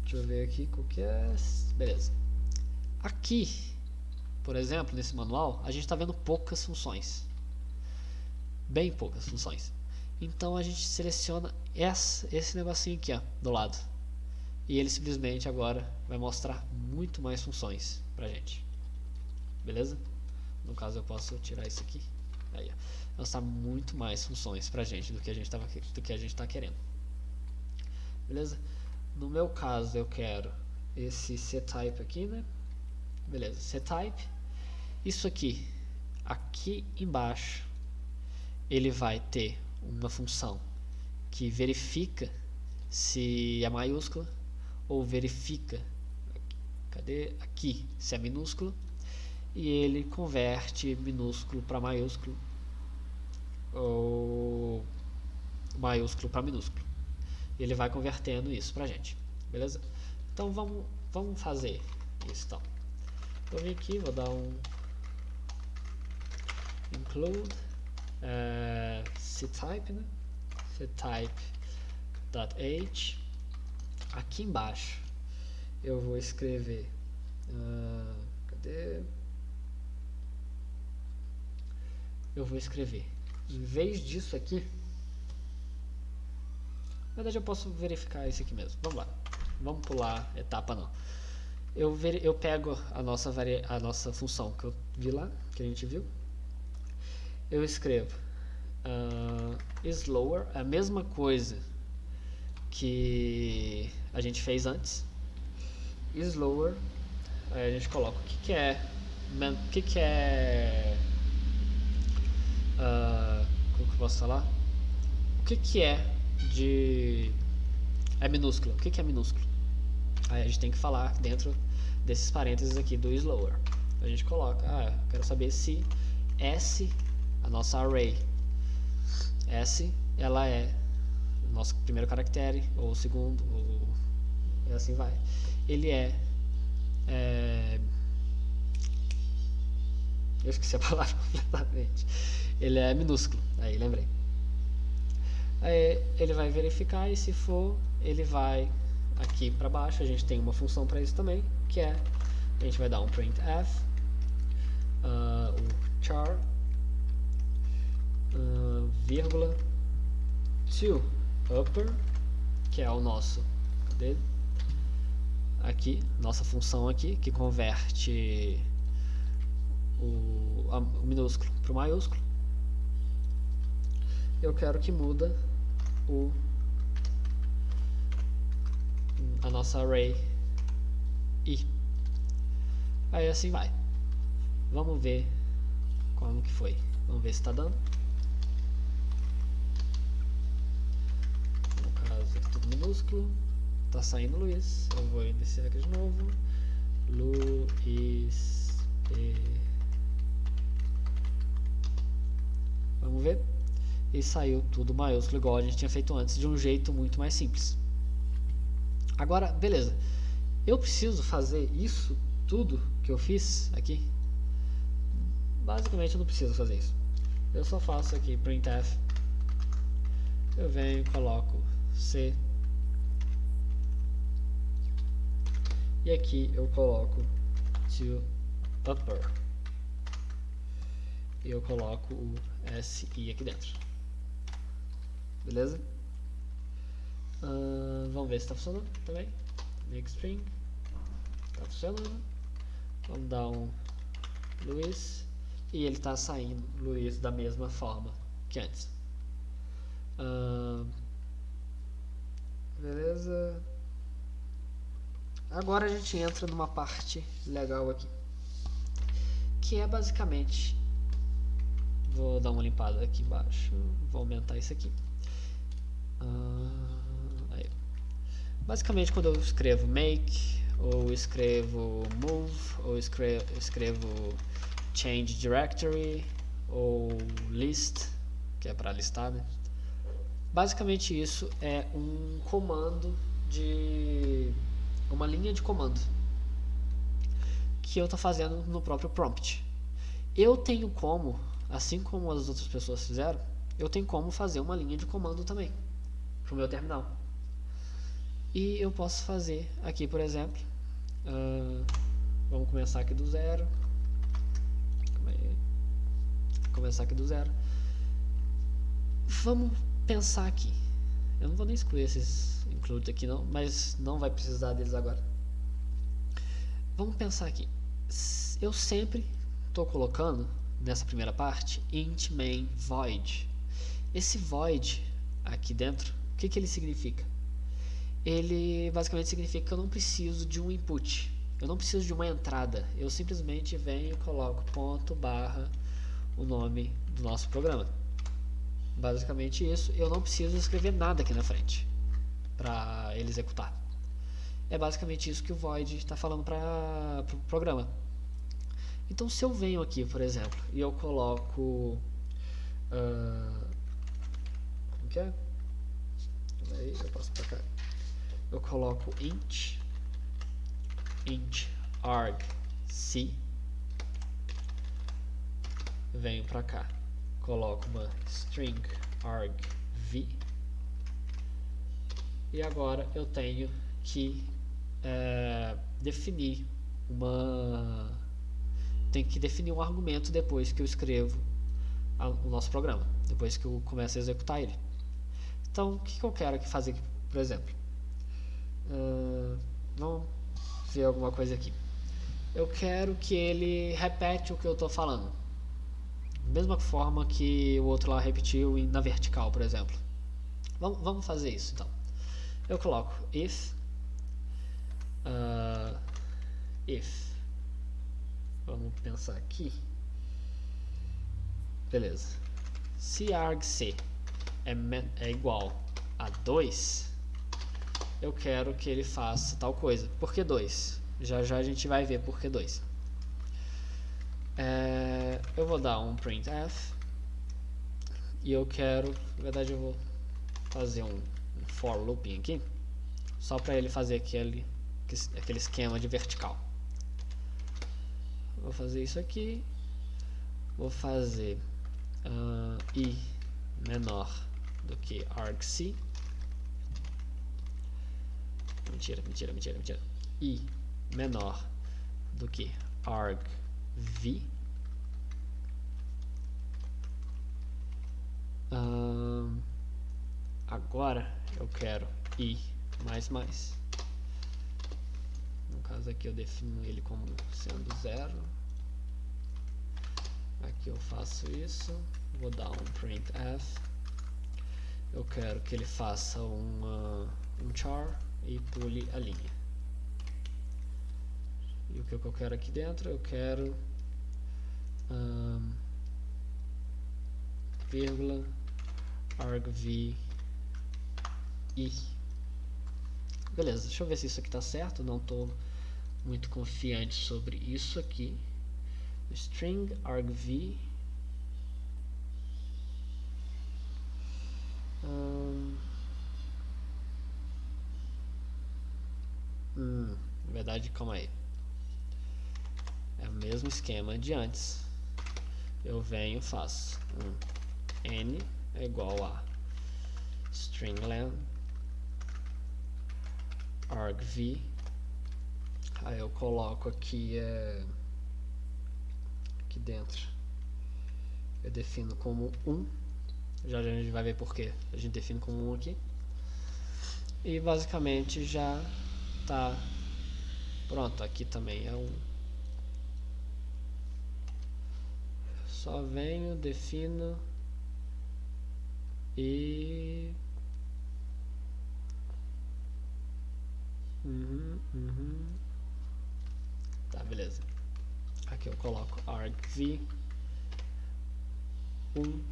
Deixa eu ver aqui qual que é. Beleza. Aqui, por exemplo, nesse manual, a gente está vendo poucas funções. Bem poucas funções. Então a gente seleciona esse negocinho aqui, do lado. E ele simplesmente agora vai mostrar muito mais funções pra gente. Beleza? No caso eu posso tirar isso aqui. Aí, ó. Mostrar muito mais funções pra gente do que a gente tá querendo. Beleza? No meu caso eu quero esse ctype aqui, né? Beleza, ctype. Isso aqui embaixo, ele vai ter uma função que verifica se é maiúscula ou verifica, aqui, se é minúsculo, e ele converte minúsculo para maiúsculo ou maiúsculo para minúsculo. Ele vai convertendo isso pra gente, beleza? Então vamos fazer isso. Então, eu vim aqui, vou dar um include ctype, né? ctype.h. Aqui embaixo eu vou escrever eu vou escrever, em vez disso aqui, na verdade eu posso verificar isso aqui mesmo. Vamos lá, vamos pular etapa não. Eu pego a nossa função que eu vi lá, que a gente viu. Eu escrevo slower, a mesma coisa que a gente fez antes. Slower Aí a gente coloca o que é como que eu posso falar? O que é de... é minúsculo. O que é minúsculo? Aí a gente tem que falar dentro desses parênteses aqui do slower. A gente coloca, eu quero saber se S, a nossa array, S, ela é o nosso primeiro caractere, ou o segundo, ou e assim vai. Ele eu esqueci a palavra completamente. Ele é minúsculo, aí lembrei. Aí ele vai verificar e se for, ele vai aqui para baixo. A gente tem uma função para isso também, que é, a gente vai dar um printf, o char, vírgula, to upper, que é o nosso, cadê? Aqui, nossa função aqui, que converte o minúsculo para o maiúsculo. Eu quero que muda a nossa array i. Aí assim vai. Vamos ver como que foi. Vamos ver se está dando. No caso aqui tudo minúsculo. Tá saindo Luiz. Eu vou iniciar aqui de novo. Luiz P. Vamos ver. E saiu tudo maiúsculo igual a gente tinha feito antes, de um jeito muito mais simples. Agora, beleza. Eu preciso fazer isso tudo que eu fiz aqui? Basicamente eu não preciso fazer isso. Eu só faço aqui printf. Eu venho e coloco C. E aqui eu coloco to upper. E eu coloco o SI aqui dentro. Beleza? Vamos ver se está funcionando também. Make string. Está funcionando. Vamos dar um Luiz. E ele está saindo Luiz da mesma forma que antes. Beleza. Agora a gente entra numa parte legal aqui, que é basicamente, vou dar uma limpada aqui embaixo, vou aumentar isso aqui. Aí. Basicamente quando eu escrevo make, ou escrevo move, ou escrevo change directory, ou list, que é para listar, né? Basicamente isso é um comando de... uma linha de comando que eu estou fazendo no próprio prompt. Eu tenho como, assim como as outras pessoas fizeram, eu tenho como fazer uma linha de comando também para o meu terminal. E eu posso fazer aqui, por exemplo, vamos começar aqui do zero. Começar aqui do zero. Vamos pensar aqui. Eu não vou nem excluir esses include aqui não, mas não vai precisar deles agora. Vamos pensar aqui. Eu sempre estou colocando nessa primeira parte int main void. Esse void aqui dentro, o que ele significa? Ele basicamente significa que eu não preciso de um input, eu não preciso de uma entrada, eu simplesmente venho e coloco ponto barra o nome do nosso programa. Basicamente isso, eu não preciso escrever nada aqui na frente para ele executar. É basicamente isso que o void está falando para o programa. Então se eu venho aqui, por exemplo, e eu coloco como que é? Aí eu passo para cá. Eu coloco int argc, venho para cá, coloco uma string argv, e agora eu tenho que definir um argumento depois que eu escrevo o nosso programa, depois que eu começo a executar ele. Então o que eu quero aqui fazer, por exemplo, vamos ver alguma coisa aqui. Eu quero que ele repete o que eu estou falando, da mesma forma que o outro lá repetiu na vertical, por exemplo. Vamos fazer isso então. Eu coloco if Vamos pensar aqui. Beleza. Se argc é igual a 2, eu quero que ele faça tal coisa. Por que 2? Já já a gente vai ver por que 2. Eu vou dar um printf e eu quero, na verdade eu vou fazer um for looping aqui, só para ele fazer aquele esquema de vertical. Vou fazer isso aqui, vou fazer i menor do que argc, mentira, i menor do que argv, agora eu quero i mais, no caso aqui eu defino ele como sendo 0, aqui eu faço isso, vou dar um printf, eu quero que ele faça um char e pule a linha. E o que eu quero aqui dentro? Eu quero vírgula argv i. Beleza, deixa eu ver se isso aqui está certo. Não estou muito confiante sobre isso aqui. String argv na verdade, calma aí, é o mesmo esquema de antes. Eu venho, faço n é igual a stringlen argv, aí eu coloco aqui aqui dentro eu defino como 1, já a gente vai ver porque a gente define como 1 aqui, e basicamente já tá pronto. Aqui também é 1, só venho, defino e tá, beleza. Aqui eu coloco argv 1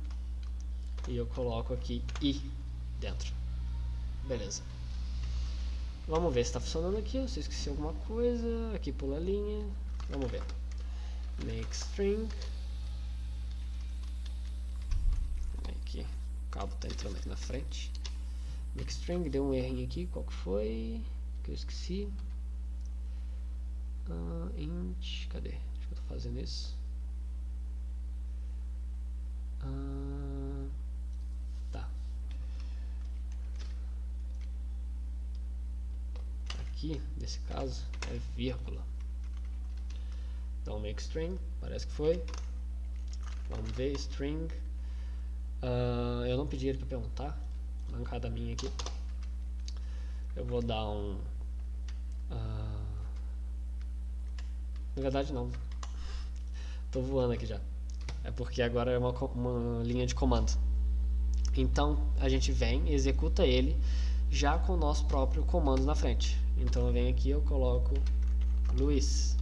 e eu coloco aqui i dentro. Beleza. Vamos ver se está funcionando aqui. Eu esqueci alguma coisa. Aqui pula a linha. Vamos ver. Make string. Aqui. O cabo está entrando aqui na frente. Make string. Deu um errinho aqui. Qual que foi? Que eu esqueci. Int. Cadê? Acho que eu estou fazendo isso. Tá. Aqui, nesse caso, é vírgula. Então, make string, parece que foi. Vamos ver, string. Eu não pedi ele para perguntar, mancada minha aqui. Eu vou dar um... na verdade, não. Tô voando aqui já. É porque agora é uma linha de comando. Então, a gente vem, executa ele já com o nosso próprio comando na frente. Então eu venho aqui, eu coloco Luiz.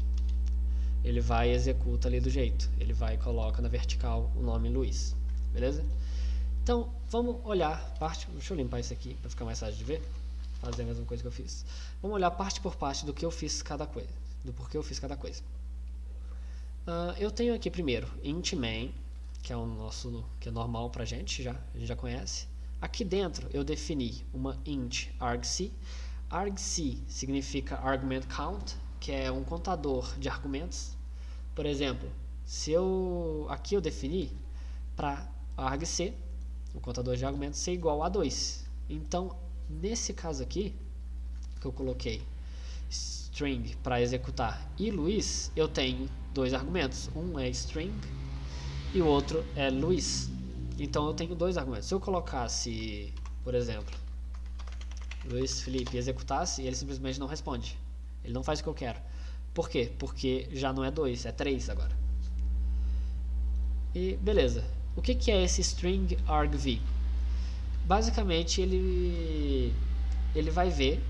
Ele vai e executa ali do jeito. Ele vai e coloca na vertical o nome Luiz. Beleza? Então vamos olhar parte. Deixa eu limpar isso aqui para ficar mais fácil de ver. Fazer a mesma coisa que eu fiz. Vamos olhar parte por parte do que eu fiz cada coisa. Do porquê eu fiz cada coisa. Eu tenho aqui primeiro int main, que é o nosso, que é normal pra gente, a gente já conhece. Aqui dentro eu defini uma int argc. Argc significa argument count, que é um contador de argumentos. Por exemplo, se aqui eu defini para argc, o contador de argumentos, ser igual a 2. Então, nesse caso aqui, que eu coloquei string para executar e Luiz, eu tenho dois argumentos. Um é string e o outro é Luiz. Então eu tenho dois argumentos. Se eu colocasse, por exemplo, Luiz Felipe, executasse, ele simplesmente não responde. Ele não faz o que eu quero. Por quê? Porque já não é 2, é 3 agora. E beleza. O que é esse string argv? Basicamente ele vai ver,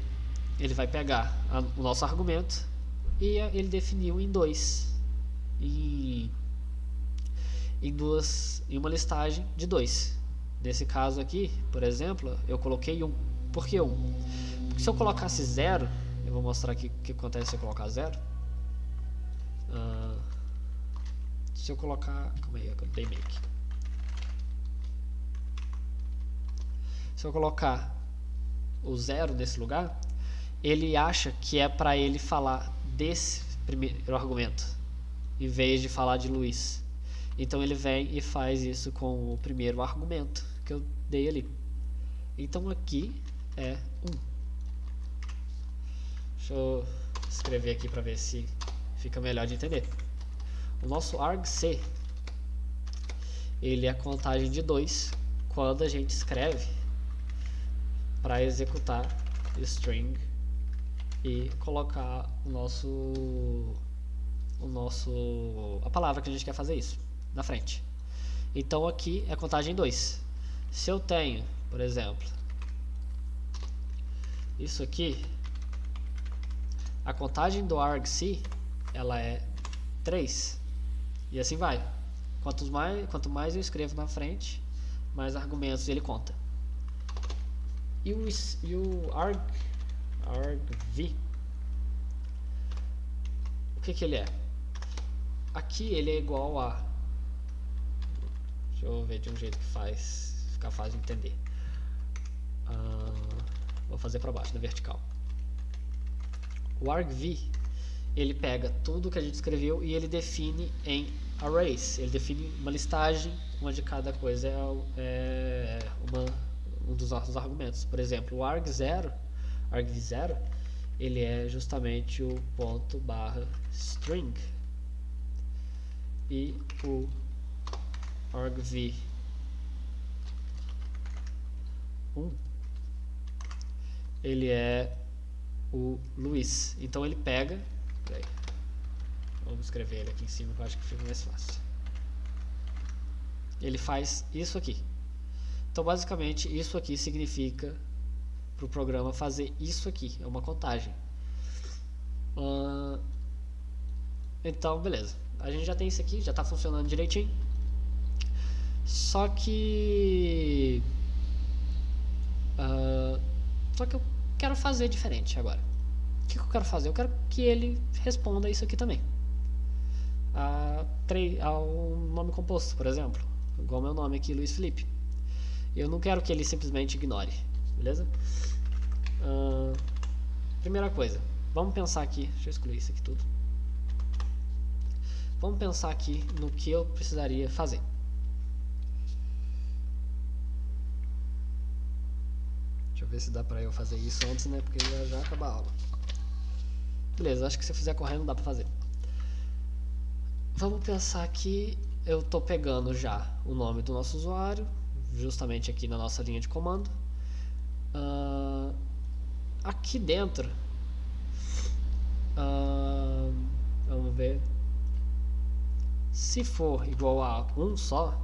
ele vai pegar o nosso argumento e ele definiu em 2. em uma listagem de 2. Nesse caso aqui, por exemplo, eu coloquei 1. Por que 1? Porque se eu colocasse 0, eu vou mostrar aqui o que acontece se eu colocar 0. Se eu colocar... Calma aí, eu dei make. Se eu colocar o 0 nesse lugar, ele acha que é para ele falar desse primeiro argumento, em vez de falar de Luiz. Então ele vem e faz isso com o primeiro argumento que eu dei ali. Então aqui é 1. Deixa eu escrever aqui para ver se fica melhor de entender. O nosso argc, ele é a contagem de 2 quando a gente escreve para executar string e colocar a palavra que a gente quer fazer isso na frente. Então aqui é a contagem 2. Se eu tenho, por exemplo, isso aqui, a contagem do argc, ela é 3. E assim vai. Quanto mais eu escrevo na frente, mais argumentos ele conta. E o argv, o que ele é? Aqui ele é igual a... Deixa eu ver de um jeito que ficar fácil de entender. Vou fazer para baixo, na vertical. O argv, ele pega tudo que a gente escreveu e ele define em arrays. Ele define uma listagem onde cada coisa é um dos nossos argumentos. Por exemplo, o argv0, ele é justamente o ponto barra string. E o argv1, ele é o Luiz. Então ele pega... Peraí, vamos escrever ele aqui em cima que eu acho que fica mais fácil. Ele faz isso aqui. Então basicamente isso aqui significa para o programa fazer isso aqui. É uma contagem. Então beleza. A gente já tem isso aqui, já está funcionando direitinho. Só que eu quero fazer diferente agora. O que eu quero fazer? Eu quero que ele responda isso aqui também. Ao nome composto, por exemplo. Igual meu nome aqui, Luiz Felipe. Eu não quero que ele simplesmente ignore. Beleza? Primeira coisa. Vamos pensar aqui. Deixa eu excluir isso aqui tudo. Vamos pensar aqui no que eu precisaria fazer. Deixa eu ver se dá pra eu fazer isso antes, né? Porque já acaba a aula. Beleza, acho que se eu fizer correndo dá pra fazer. Vamos pensar que eu tô pegando já o nome do nosso usuário, justamente aqui na nossa linha de comando. Aqui dentro, vamos ver. Se for igual a 1 só,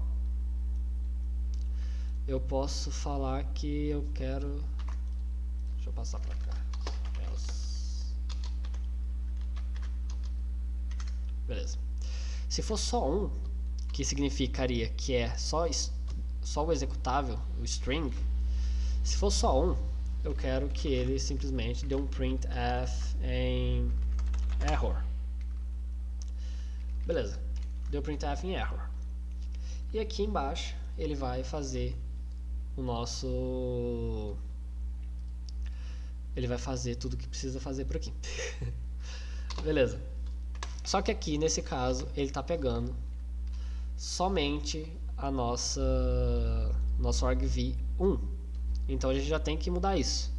eu posso falar que eu quero... Deixa eu passar pra cá. Beleza. Se for só 1, que significaria que é só o executável, o string. Se for só 1, eu quero que ele simplesmente dê um printf em error. Beleza. Deu printf em error. E aqui embaixo ele vai fazer o nosso... Ele vai fazer tudo que precisa fazer por aqui. Beleza. Só que aqui, nesse caso, ele está pegando somente a nosso argv1. Então a gente já tem que mudar isso.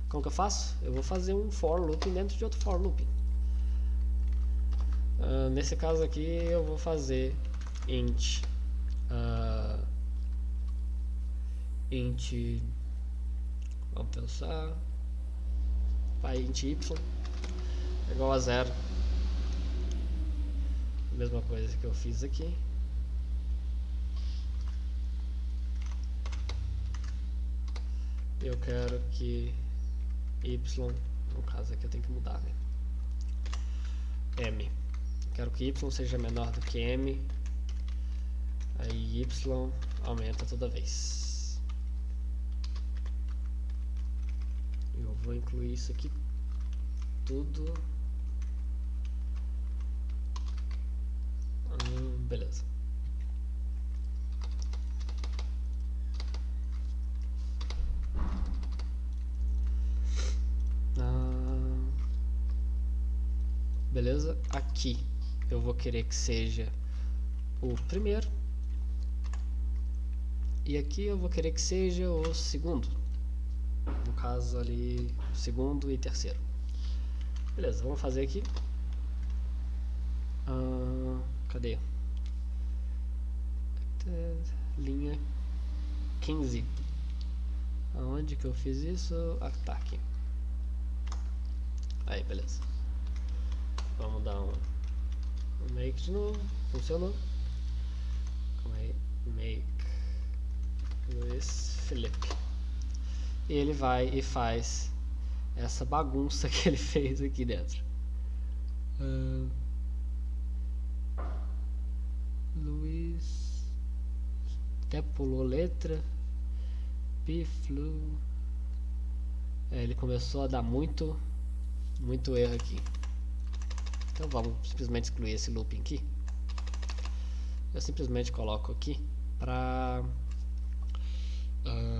Como que eu faço? Eu vou fazer um for looping dentro de outro for looping. Nesse caso aqui eu vou fazer int vamos pensar, vai int y igual a 0. Mesma coisa que eu fiz aqui. Eu quero que y, no caso aqui eu tenho que mudar, né? M Quero que y seja menor do que m. Aí y aumenta toda vez. Eu vou incluir isso aqui tudo. Beleza. Beleza? Aqui eu vou querer que seja o primeiro. E aqui eu vou querer que seja o segundo. No caso ali, segundo e terceiro. Beleza, vamos fazer aqui. Cadê? Linha 15. Aonde que eu fiz isso? Ah, tá aqui. Aí, beleza. Vamos dar um make de novo. Funcionou. Calma aí. Make Luiz Felipe. E ele vai e faz essa bagunça que ele fez aqui dentro. Luiz até pulou letra. Piflu. Ele começou a dar muito erro aqui. Então vamos simplesmente excluir esse looping aqui. Eu simplesmente coloco aqui para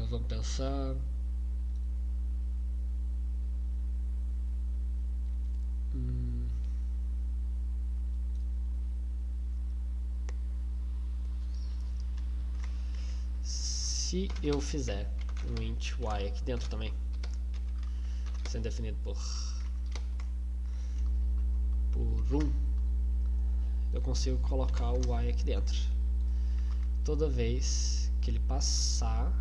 vamos pensar. Se eu fizer um int y aqui dentro também, sendo definido por 1, eu consigo colocar o y aqui dentro. Toda vez que ele passar,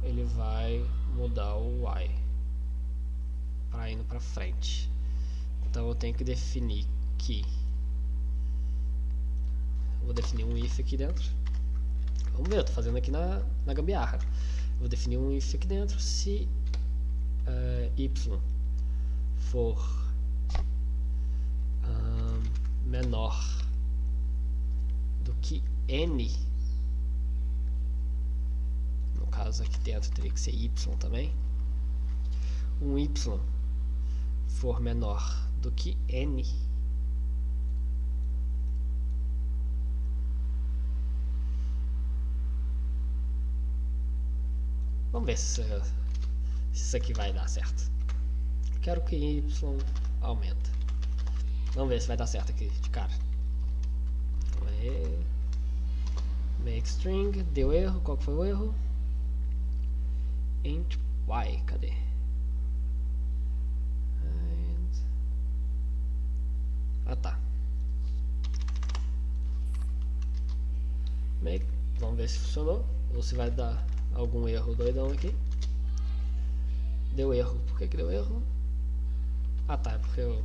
ele vai mudar o y para indo para frente. Então eu tenho que definir que eu vou definir um if aqui dentro. Vamos ver, eu tô fazendo aqui na gambiarra. Eu vou definir um if aqui dentro. Se y for menor do que n, no caso aqui dentro teria que ser y também. Um y for menor do que n, vamos ver se isso aqui vai dar certo. Eu quero que y aumenta. Vamos ver se vai dar certo aqui de cara. Make string, deu erro. Qual que foi o erro? Int y, cadê? Tá. Make, vamos ver se funcionou ou se vai dar algum erro doidão aqui. Deu erro. Por que deu erro? Tá, é porque eu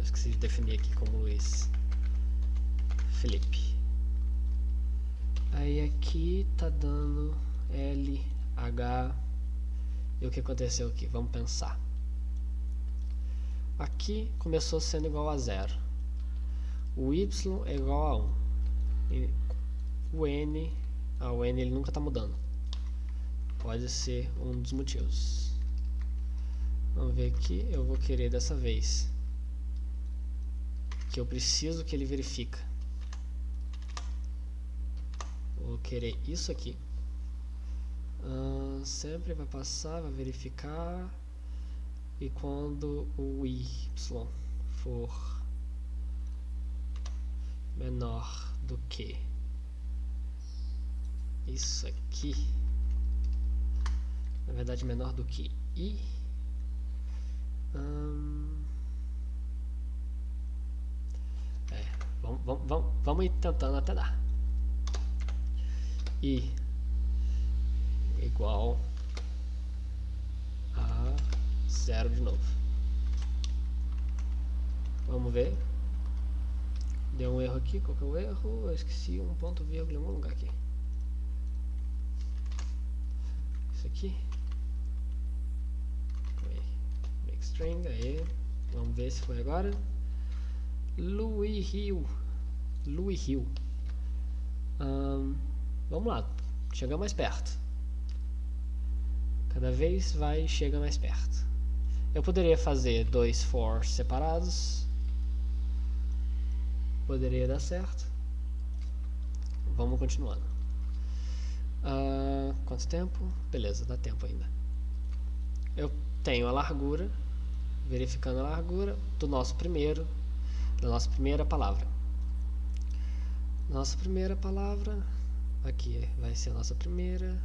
esqueci de definir aqui como Luiz Felipe. Aí aqui tá dando L, H. E o que aconteceu aqui? Vamos pensar. Aqui começou sendo igual a 0. O y é igual a 1. E o n ele nunca está mudando. Pode ser um dos motivos. Vamos ver aqui. Eu vou querer dessa vez que eu preciso que ele verifica. Vou querer isso aqui. Sempre vai passar, vai verificar. E quando o y for menor do que isso aqui, na verdade menor do que i, vamos ir tentando até dar. I igual a 0 de novo. Vamos ver. Deu um erro aqui. Qual que é o erro? Eu esqueci um ponto vírgula em algum lugar aqui. Isso aqui. Make string. Aí. Vamos ver se foi agora. Louis Hill. Vamos lá, chega mais perto. Cada vez chega mais perto. Eu poderia fazer 2 for separados. Poderia dar certo. Vamos continuando. Quanto tempo? Beleza, dá tempo ainda. Eu tenho a largura, verificando a largura da nossa primeira palavra. Nossa primeira palavra, aqui vai ser a nossa primeira.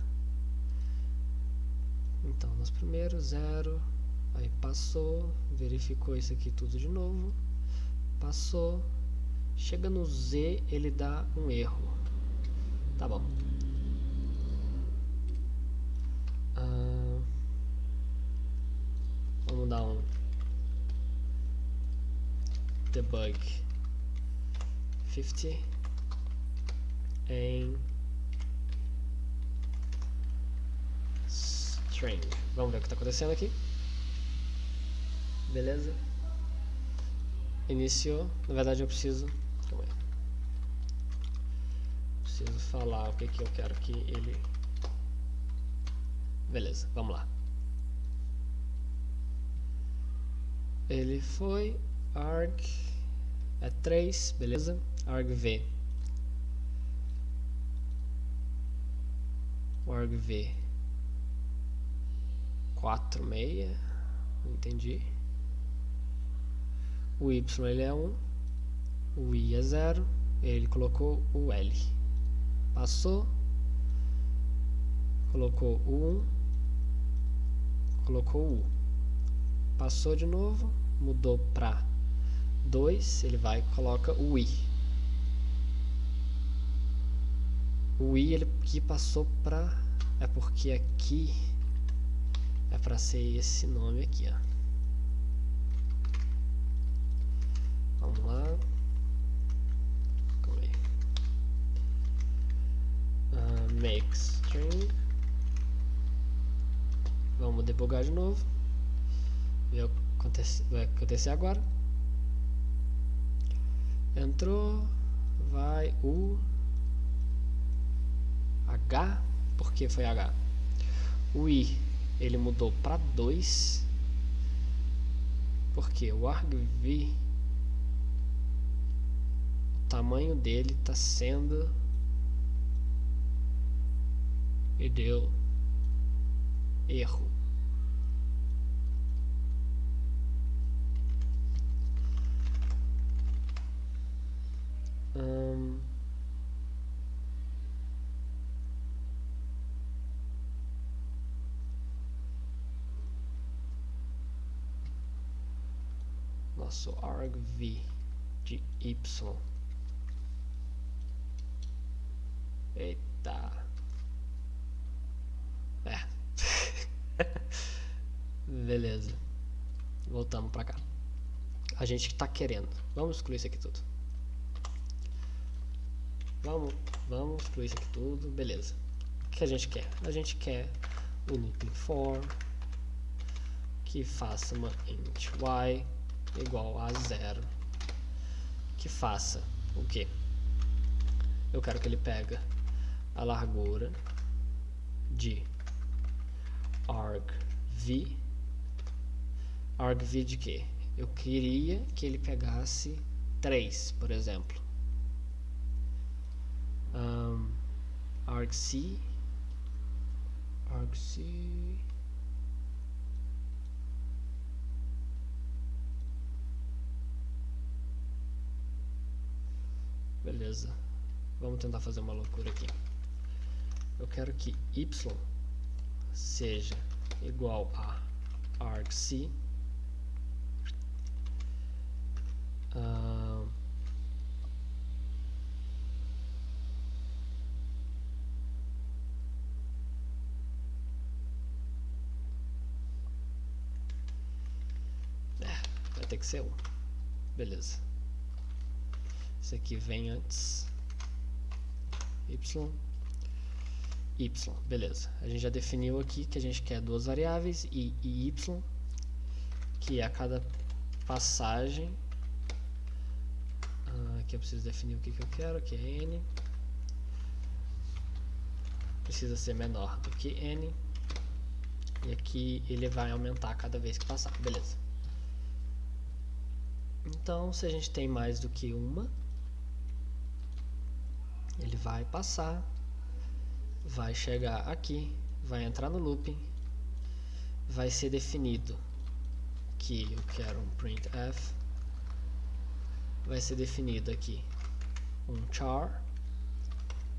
Então, nosso primeiro, 0, aí passou, verificou isso aqui tudo de novo, passou, chega no Z, ele dá um erro. Tá bom. Vamos dar um debug 50 em string. Vamos ver o que está acontecendo aqui. Beleza. Iniciou. Na verdade eu preciso... Calma aí. Preciso falar o que eu quero que ele... Beleza, vamos lá. Ele foi arg é 3, beleza? Argv. O argv 4, 6, entendi. O y ele é 1, o i é 0, ele colocou o l. Passou, colocou o 1, colocou o u. Passou de novo, mudou para 2, ele vai e coloca o i. O i ele aqui passou para... É porque aqui é para ser esse nome aqui, ó. Vamos lá. Calma aí. Make string. Vamos debugar de novo. Ver o que vai acontecer agora. Entrou. Vai o H. Por que foi H? O I ele mudou para 2. Porque o argv, o tamanho dele está sendo... E deu erro. Nosso argv de y. Eita. Beleza. Voltamos pra cá. A gente tá querendo. Vamos excluir isso aqui tudo. Vamos excluir isso aqui tudo. Beleza. O que a gente quer? A gente quer o looping for que faça uma int y igual a 0. Que faça o quê? Eu quero que ele pega a largura de argv. Argv de quê? Eu queria que ele pegasse 3, por exemplo. Argc. Beleza. Vamos tentar fazer uma loucura aqui. Eu quero que y seja igual a argc vai ter que ser 1. Beleza. Esse aqui vem antes. Y, beleza. A gente já definiu aqui que a gente quer duas variáveis, i e y, que a cada passagem aqui eu preciso definir o que eu quero, que é n. Precisa ser menor do que n. E aqui ele vai aumentar cada vez que passar, beleza. Então, se a gente tem mais do que uma, ele vai passar, vai chegar aqui, vai entrar no looping, vai ser definido que eu quero um printf, vai ser definido aqui um char,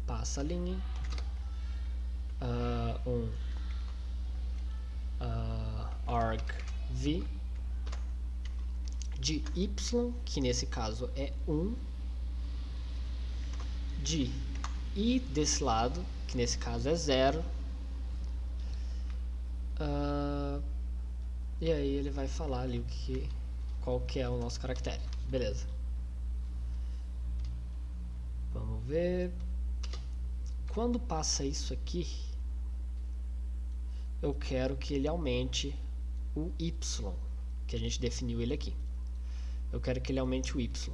passa a linha, argv de y, que nesse caso é 1, de i desse lado, que nesse caso é 0, e aí ele vai falar ali qual que é o nosso caractere, beleza. Vamos ver, quando passa isso aqui, eu quero que ele aumente o y, que a gente definiu ele aqui. Eu quero que ele aumente o y.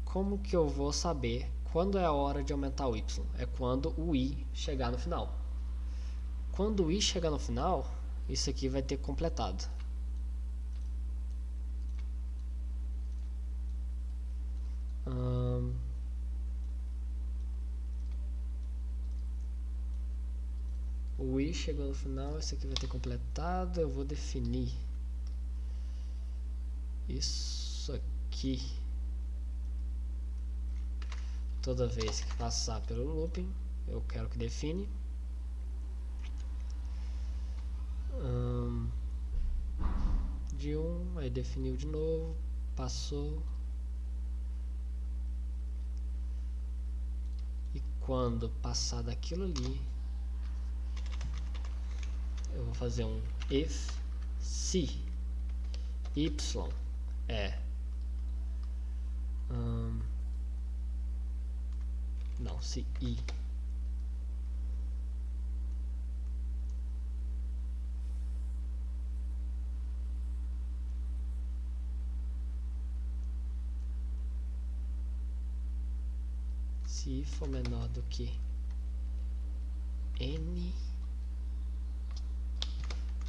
Como que eu vou saber quando é a hora de aumentar o y? É quando o i chegar no final. Quando o i chegar no final, isso aqui vai ter completado. O i chegou no final, isso aqui vai ter completado. Eu vou definir isso aqui toda vez que passar pelo looping. Eu quero que define de 1, aí definiu de novo, passou, e quando passar daquilo ali, eu vou fazer um if se y é não, se i se for menor do que n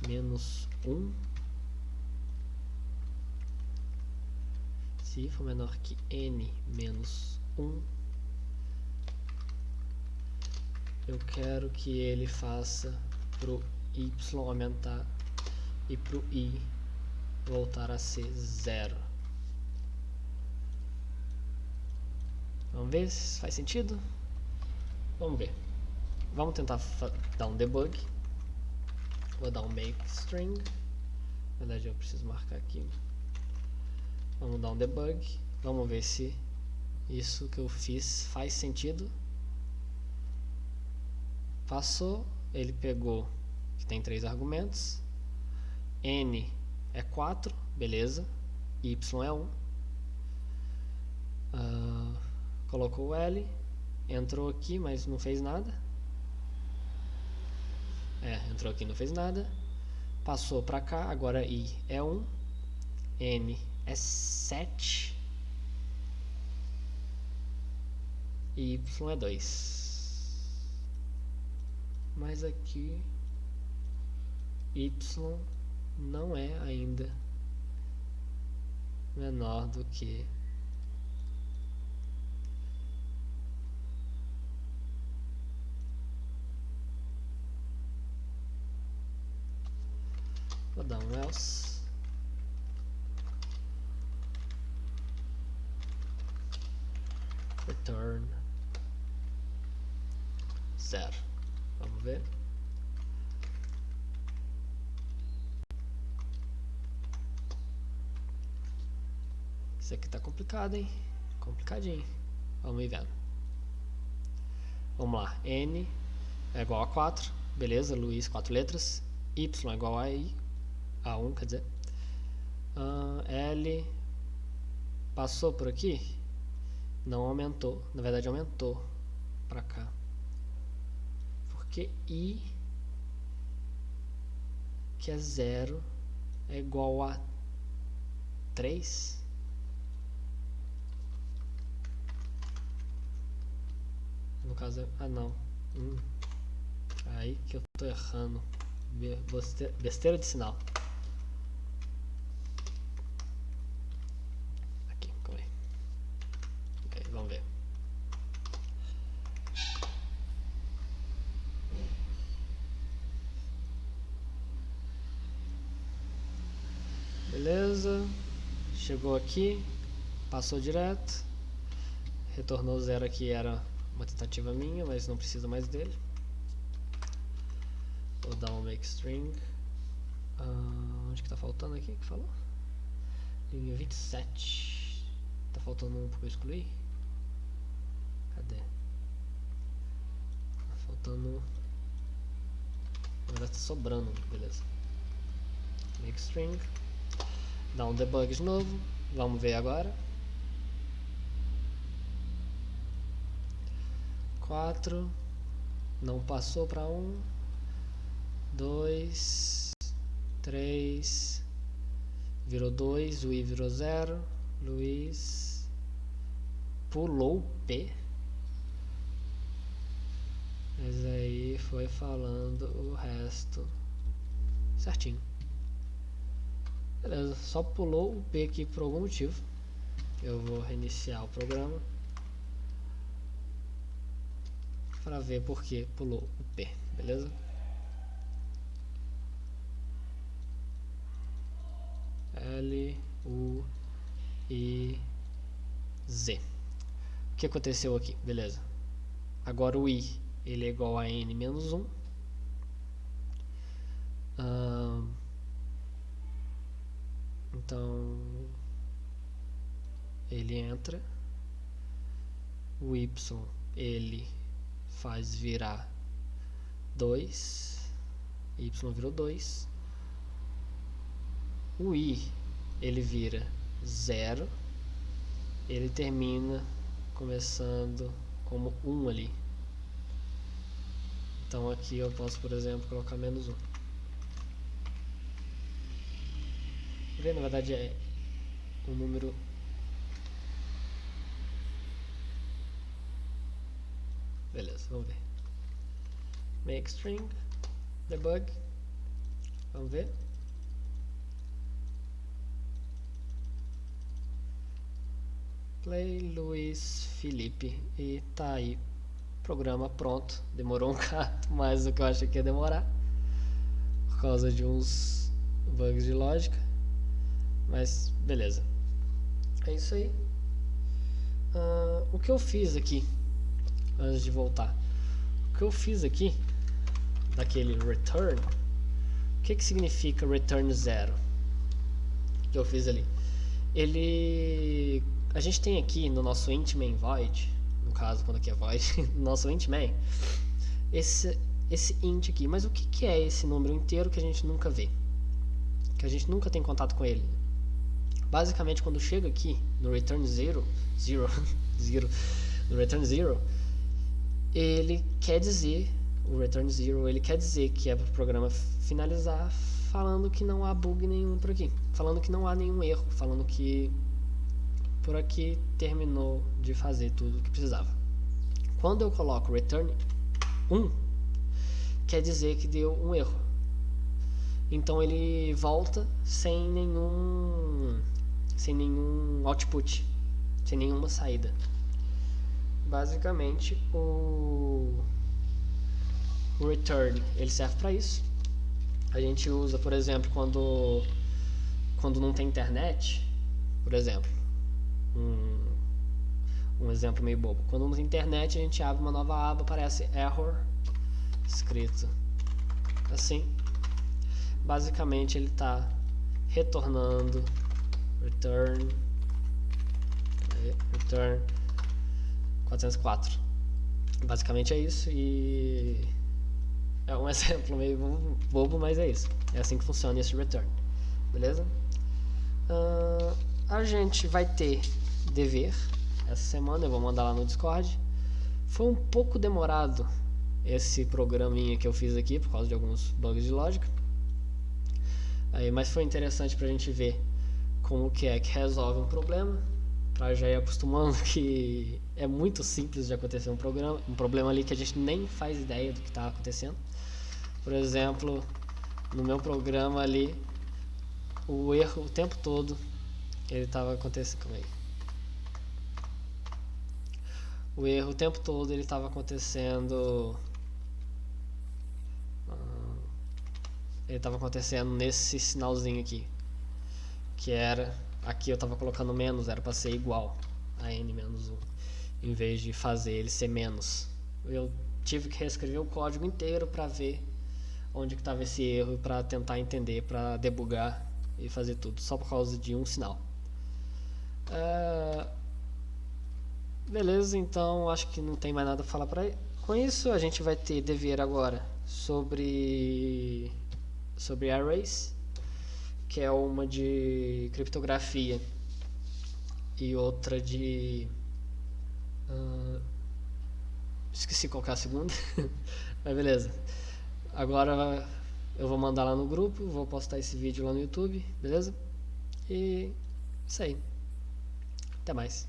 menos 1, se for menor que n menos 1, eu quero que ele faça pro y aumentar e pro i voltar a ser 0. Vamos ver se faz sentido? Vamos ver. Vamos tentar dar um debug. Vou dar um make string. Na verdade eu preciso marcar aqui. Vamos dar um debug. Vamos ver se isso que eu fiz faz sentido. Passou. Ele pegou, que tem 3 argumentos. N é 4, beleza. Y é 1. Colocou o L. Entrou aqui, mas não fez nada. Entrou aqui e não fez nada. Passou pra cá, agora I é 1, N é 7 e Y é 2. Mas aqui Y não é ainda menor do que vou dar um else return 0. Vamos ver. Isso aqui tá complicado, hein? Complicadinho. Vamos ir vendo. Vamos lá. N é igual a 4. Beleza, Luiz, 4 letras. Y é igual a I. A1, quer dizer. L passou por aqui? Não aumentou. Na verdade, aumentou pra cá. Porque I, que é 0, é igual a 3. caso... Ah, não. Aí que eu tô errando. Besteira de sinal. Aqui, calma aí. Ok, vamos ver. Beleza. Chegou aqui. Passou direto. Retornou 0 aqui, era uma tentativa minha, mas não precisa mais dele. Vou dar um make string. Onde que tá faltando aqui? Que falou? Linha 27. Tá faltando um pra eu excluir? Cadê? Tá faltando... Na verdade tá sobrando, beleza. Make string. Dá um debug de novo. Vamos ver agora. 4. Não passou para 1. 2. 3. Virou 2. O I virou 0. Luiz pulou o P. Mas aí foi falando o resto certinho. Beleza, só pulou o P aqui por algum motivo. Eu vou reiniciar o programa para ver por que pulou o P, beleza? L, U, I, Z. O que aconteceu aqui? Beleza. Agora o I ele é igual a N menos 1. Então ele entra. O Y ele faz virar 2. Y virou 2. O I ele vira 0. Ele termina começando como 1 ali. Então aqui eu posso, por exemplo, colocar menos 1. Na verdade é um número... Beleza, vamos ver. Make string, debug. Vamos ver. Play Luiz Felipe. E tá aí. Programa pronto. Demorou um bocado mais do que eu achei que ia demorar. Por causa de uns bugs de lógica. Mas beleza. É isso aí. O que eu fiz aqui, antes de voltar, o que eu fiz aqui daquele return, o que significa return 0 que eu fiz ali? A gente tem aqui no nosso int main void, no caso quando aqui é void, no nosso int main, esse int aqui. Mas o que é esse número inteiro que a gente nunca vê, que a gente nunca tem contato com ele? Basicamente, quando chega aqui no return 0, no return 0, ele quer dizer, o return 0, ele quer dizer que é para o programa finalizar, falando que não há bug nenhum por aqui, falando que não há nenhum erro, falando que por aqui terminou de fazer tudo o que precisava. Quando eu coloco return 1, quer dizer que deu um erro. Então ele volta sem nenhum output, sem nenhuma saída. Basicamente o return ele serve para isso. A gente usa, por exemplo, quando não tem internet, por exemplo, um exemplo meio bobo. Quando não tem internet, a gente abre uma nova aba, aparece error escrito assim. Basicamente ele está retornando return 404. Basicamente é isso, e é um exemplo meio bobo, mas é isso. É assim que funciona esse return, beleza? A gente vai ter dever essa semana, eu vou mandar lá no Discord. Foi um pouco demorado esse programinha que eu fiz aqui por causa de alguns bugs de lógica. Mas foi interessante pra gente ver como que é que resolve um problema, pra já ir acostumando que é muito simples de acontecer um problema ali que a gente nem faz ideia do que está acontecendo. Por exemplo, no meu programa ali, o erro o tempo todo ele estava acontecendo. Calma aí. O erro o tempo todo ele estava acontecendo. Ele estava acontecendo nesse sinalzinho aqui, que era, aqui eu estava colocando menos, era para ser igual a n menos 1, em vez de fazer ele ser menos. Eu tive que reescrever o código inteiro para ver onde que estava esse erro, para tentar entender, para debugar e fazer tudo, só por causa de um sinal. Beleza, então acho que não tem mais nada a falar com isso. A gente vai ter dever agora sobre arrays, que é uma de criptografia e outra de esqueci qual que é a segunda. Mas beleza, agora eu vou mandar lá no grupo, vou postar esse vídeo lá no YouTube, beleza? E isso aí, até mais.